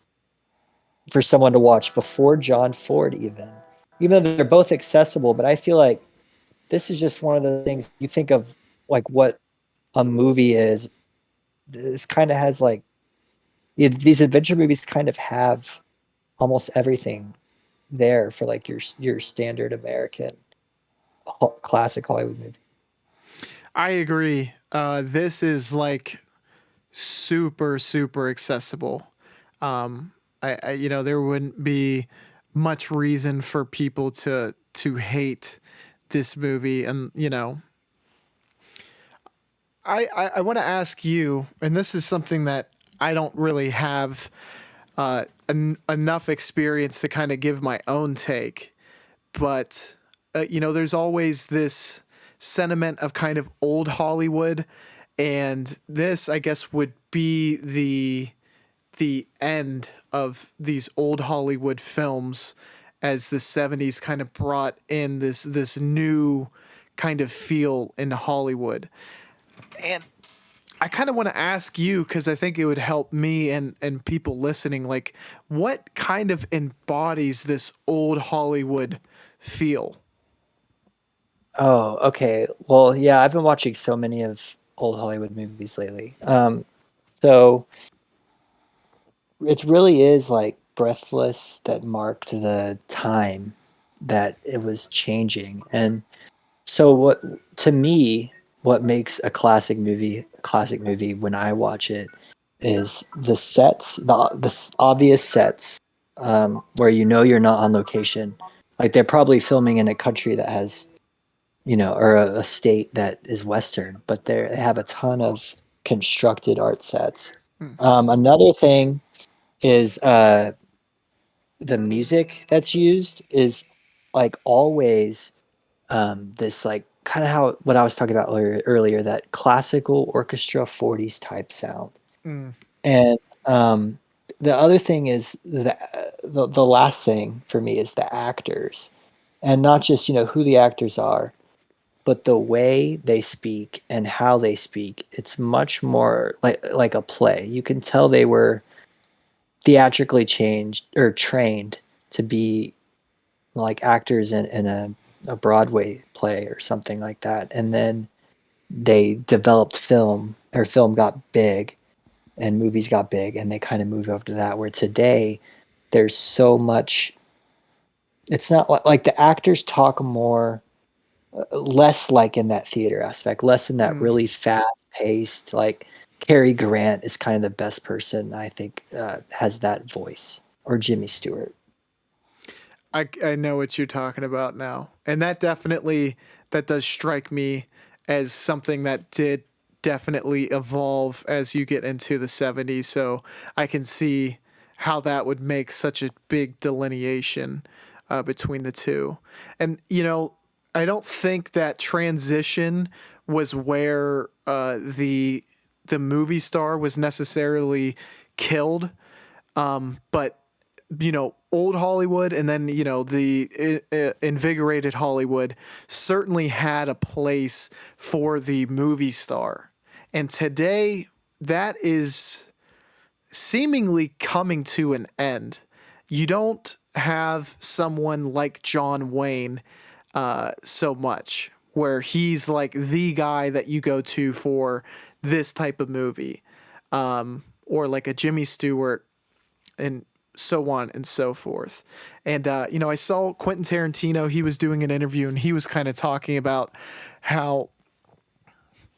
for someone to watch before John Ford, even though they're both accessible. But I feel like this is just one of the things you think of, like what a movie is. This kind of has like these adventure movies kind of have almost everything there for like your standard American classic Hollywood movie. I agree. This is like super super accessible. There wouldn't be much reason for people to hate this movie, and I want to ask you, and this is something that I don't really have enough experience to kind of give my own take, but there's always this sentiment of kind of old Hollywood, and this, I guess, would be the end of these old Hollywood films as the 70s kind of brought in this new kind of feel in Hollywood. And I kind of want to ask you, because I think it would help me and people listening, like, what kind of embodies this old Hollywood feel? Oh, okay. Well, yeah, I've been watching so many of old Hollywood movies lately. So it really is like Breathless that marked the time that it was changing. And so what to me, what makes a classic movie when I watch it is the sets, the obvious sets, where you know you're not on location. Like they're probably filming in a country that has, or a state that is Western, but they have a ton of constructed art sets. Mm, Another thing is the music that's used is like always this like kind of how what I was talking about earlier, that classical orchestra 40s type sound. mm, And the other thing is the last thing for me is the actors, and not just who the actors are, but the way they speak and how they speak. It's much more like a play. You can tell they were theatrically changed or trained to be like actors in a Broadway play or something like that. And then they developed film, or film got big and movies got big, and they kind of moved over to that, where today there's so much. It's not like the actors talk more, less like in that theater aspect, less in that mm. really fast paced, like Cary Grant is kind of the best person I think has that voice, or Jimmy Stewart. I know what you're talking about now. And that does strike me as something that did definitely evolve as you get into the 70s. So I can see how that would make such a big delineation between the two. And, I don't think that transition was where the movie star was necessarily killed. But old Hollywood, and then the invigorated Hollywood certainly had a place for the movie star, and today that is seemingly coming to an end. You don't have someone like John Wayne so much, where he's like the guy that you go to for this type of movie, or like a Jimmy Stewart, and so on and so forth. And I saw Quentin Tarantino. He was doing an interview, and he was kind of talking about how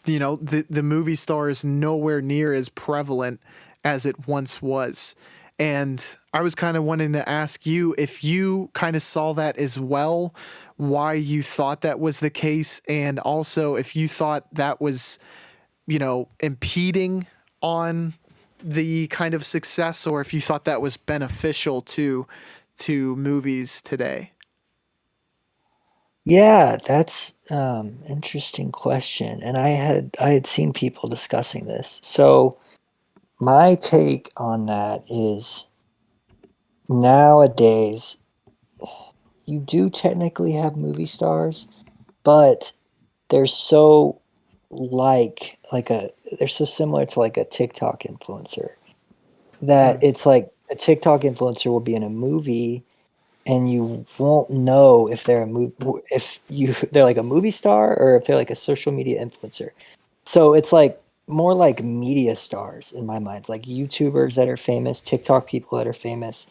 the movie star is nowhere near as prevalent as it once was. And I was kind of wanting to ask you if you kind of saw that as well, why you thought that was the case, and also if you thought that was, impeding on the kind of success, or if you thought that was beneficial to movies today. Yeah, that's interesting question. And I had seen people discussing this. So my take on that is nowadays you do technically have movie stars, but they're so like a they're so similar to like a TikTok influencer that Mm, it's like a TikTok influencer will be in a movie and you won't know if they're a movie if you they're like a movie star or if they're like a social media influencer. So it's like more like media stars in my mind. It's like YouTubers that are famous, TikTok people that are famous.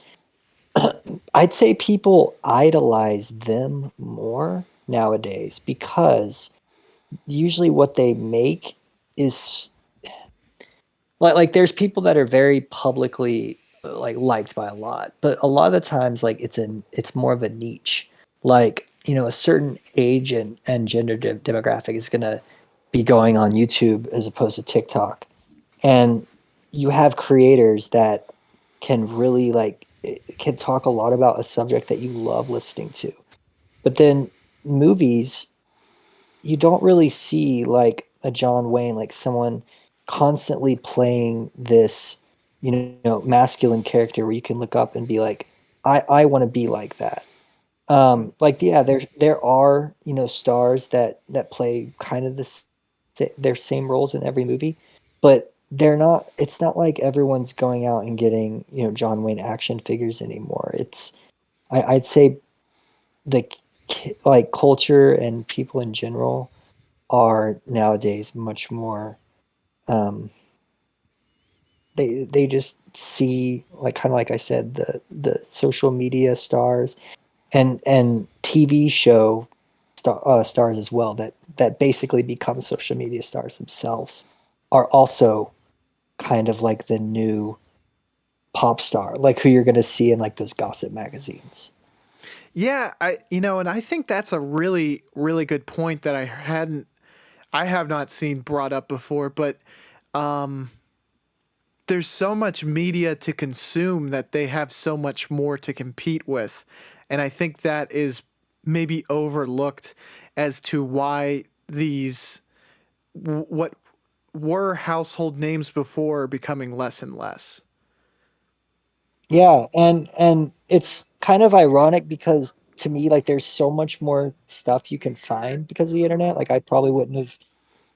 I'd say people idolize them more nowadays because usually what they make is like there's people that are very publicly like liked by a lot, but a lot of the times like it's more of a niche. Like, you know, a certain age and gender demographic is going to be going on YouTube as opposed to TikTok. And you have creators that can really like can talk a lot about a subject that you love listening to. But then movies, you don't really see like a John Wayne, like someone constantly playing this, you know, masculine character where you can look up and be like, I want to be like that. mm. Like yeah, there are, you know, stars that play kind of their same roles in every movie, but they're not. It's not like everyone's going out and getting, you know, John Wayne action figures anymore. I'd say the like culture and people in general are nowadays much more um they just see like kind of like I said the social media stars and TV show stars as well that basically become social media stars themselves are also kind of like the new pop star, like who you're going to see in like those gossip magazines. Yeah, and I think that's a really, really good point that I have not seen brought up before, but there's so much media to consume that they have so much more to compete with. And I think that is maybe overlooked as to why these, what were household names before, are becoming less and less. Yeah, and it's kind of ironic because to me like there's so much more stuff you can find because of the internet. Like I probably wouldn't have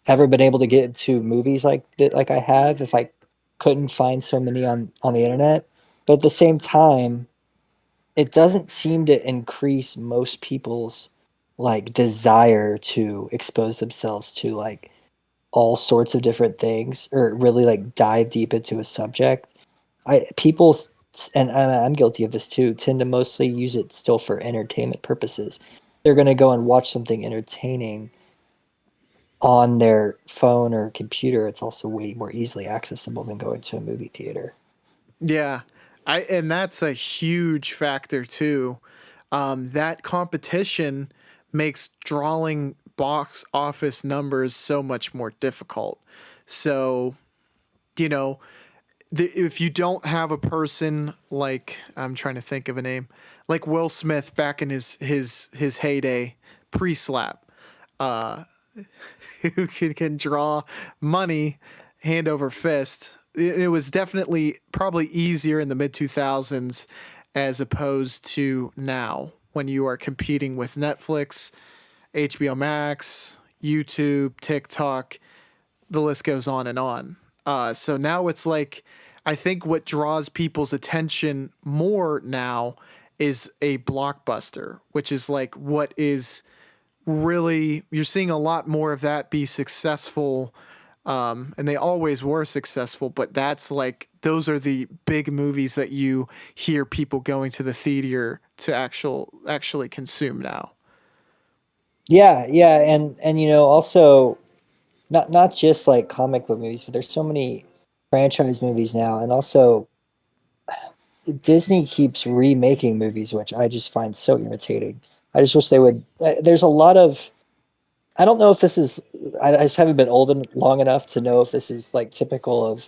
ever been able to get into movies like that like I have if I couldn't find so many on the internet. But at the same time, it doesn't seem to increase most people's like desire to expose themselves to like all sorts of different things or really like dive deep into a subject. I people and I'm guilty of this too, tend to mostly use it still for entertainment purposes. They're going to go and watch something entertaining on their phone or computer. It's also way more easily accessible than going to a movie theater. Yeah, and that's a huge factor too. That competition makes drawing box office numbers so much more difficult. So, you know, if you don't have a person like, I'm trying to think of a name, like Will Smith back in his heyday, pre-slap, uh, who can draw money hand over fist. It was definitely probably easier in the mid 2000s as opposed to now when you are competing with Netflix, HBO Max, YouTube, TikTok, the list goes on and on. So now it's like, I think what draws people's attention more now is a blockbuster, which is like what is really, you're seeing a lot more of that be successful. And they always were successful, but that's like, those are the big movies that you hear people going to the theater to actually consume now. Yeah, yeah, and you know also not just like comic book movies, but there's so many franchise movies now, and also Disney keeps remaking movies, which I just find so irritating. I just wish they would. There's a lot of. I don't know if this is. I just haven't been old and long enough to know if this is like typical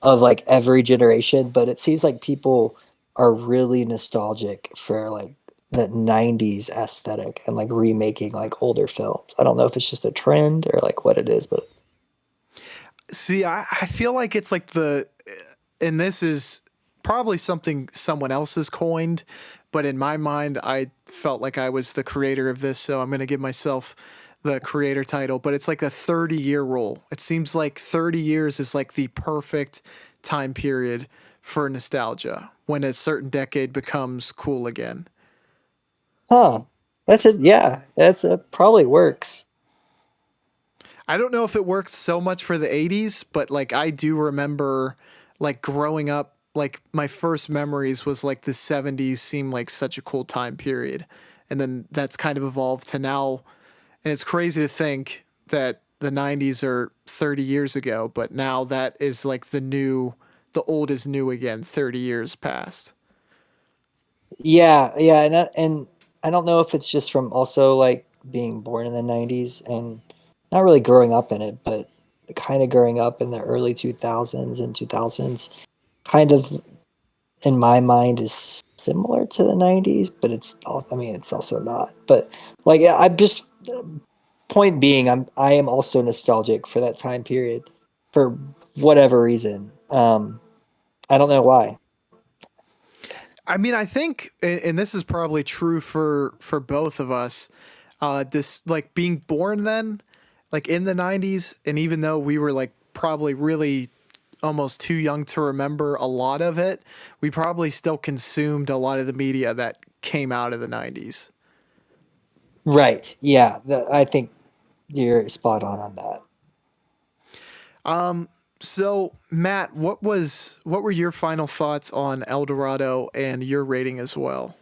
of like every generation, but it seems like people are really nostalgic for like the 90s aesthetic and like remaking like older films. I don't know if it's just a trend or like what it is, but See, I feel like it's like and this is probably something someone else has coined, but in my mind, I felt like I was the creator of this, so I'm going to give myself the creator title, but it's like a 30-year rule. It seems like 30 years is like the perfect time period for nostalgia when a certain decade becomes cool again. huh. That's it. Yeah, that's probably works. I don't know if it works so much for the 80s, but like I do remember like growing up, like my first memories was like the 70s seemed like such a cool time period. And then that's kind of evolved to now. And it's crazy to think that the 90s are 30 years ago, but now that is like the old is new again, 30 years past. Yeah, yeah, and I don't know if it's just from also like being born in the 90s and not really growing up in it, but kind of growing up in the early 2000s and 2000s kind of in my mind is similar to the 90s, but I mean it's also not. But like I'm just point being I am also nostalgic for that time period for whatever reason. I don't know why. I mean, I think, and this is probably true for both of us. This like being born then, like in the '90s, and even though we were like probably really almost too young to remember a lot of it, we probably still consumed a lot of the media that came out of the '90s. Right. Yeah, I think you're spot on that. So, Matt, what were your final thoughts on El Dorado and your rating as well?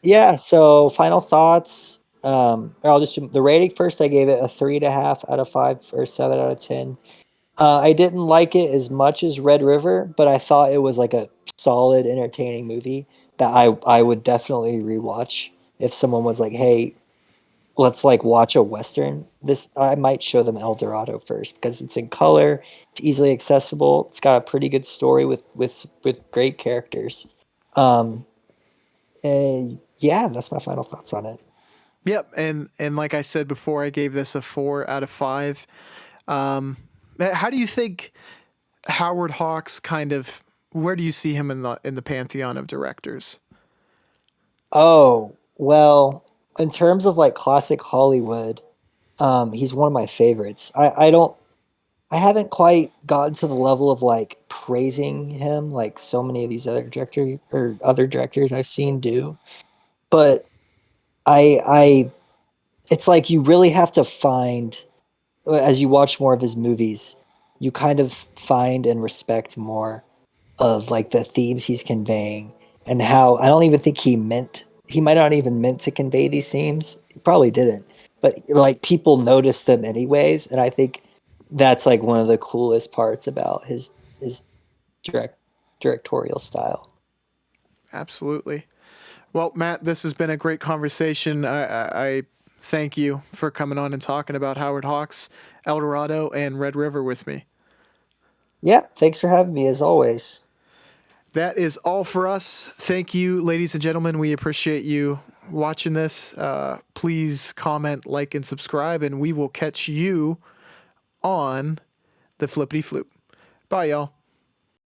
Yeah, so final thoughts. I'll just do the rating first. I gave it a 3.5 out of 5 or 7 out of 10. I didn't like it as much as Red River, but I thought it was like a solid, entertaining movie that I would definitely rewatch if someone was like, "Hey, let's like watch a Western." This I might show them El Dorado first because it's in color, it's easily accessible, it's got a pretty good story with great characters. Um, and yeah, that's my final thoughts on it. Yep, and like I said before, I gave this a 4 out of 5. How do you think Howard Hawks kind of where do you see him in the pantheon of directors? Oh, well, in terms of like classic Hollywood, he's one of my favorites. I haven't quite gotten to the level of like praising him like so many of these other directors I've seen do. But I it's like you really have to find as you watch more of his movies, you kind of find and respect more of like the themes he's conveying and how I don't even think he might not even meant to convey these themes. He probably didn't. But like people notice them anyways, and I think that's like one of the coolest parts about his direct directorial style. Absolutely. Well, Matt, this has been a great conversation. I thank you for coming on and talking about Howard Hawks, El Dorado, and Red River with me. Yeah, thanks for having me as always. That is all for us. Thank you, ladies and gentlemen. We appreciate you watching this. Please comment, like, and subscribe, and we will catch you on the flippity floop. Bye, y'all.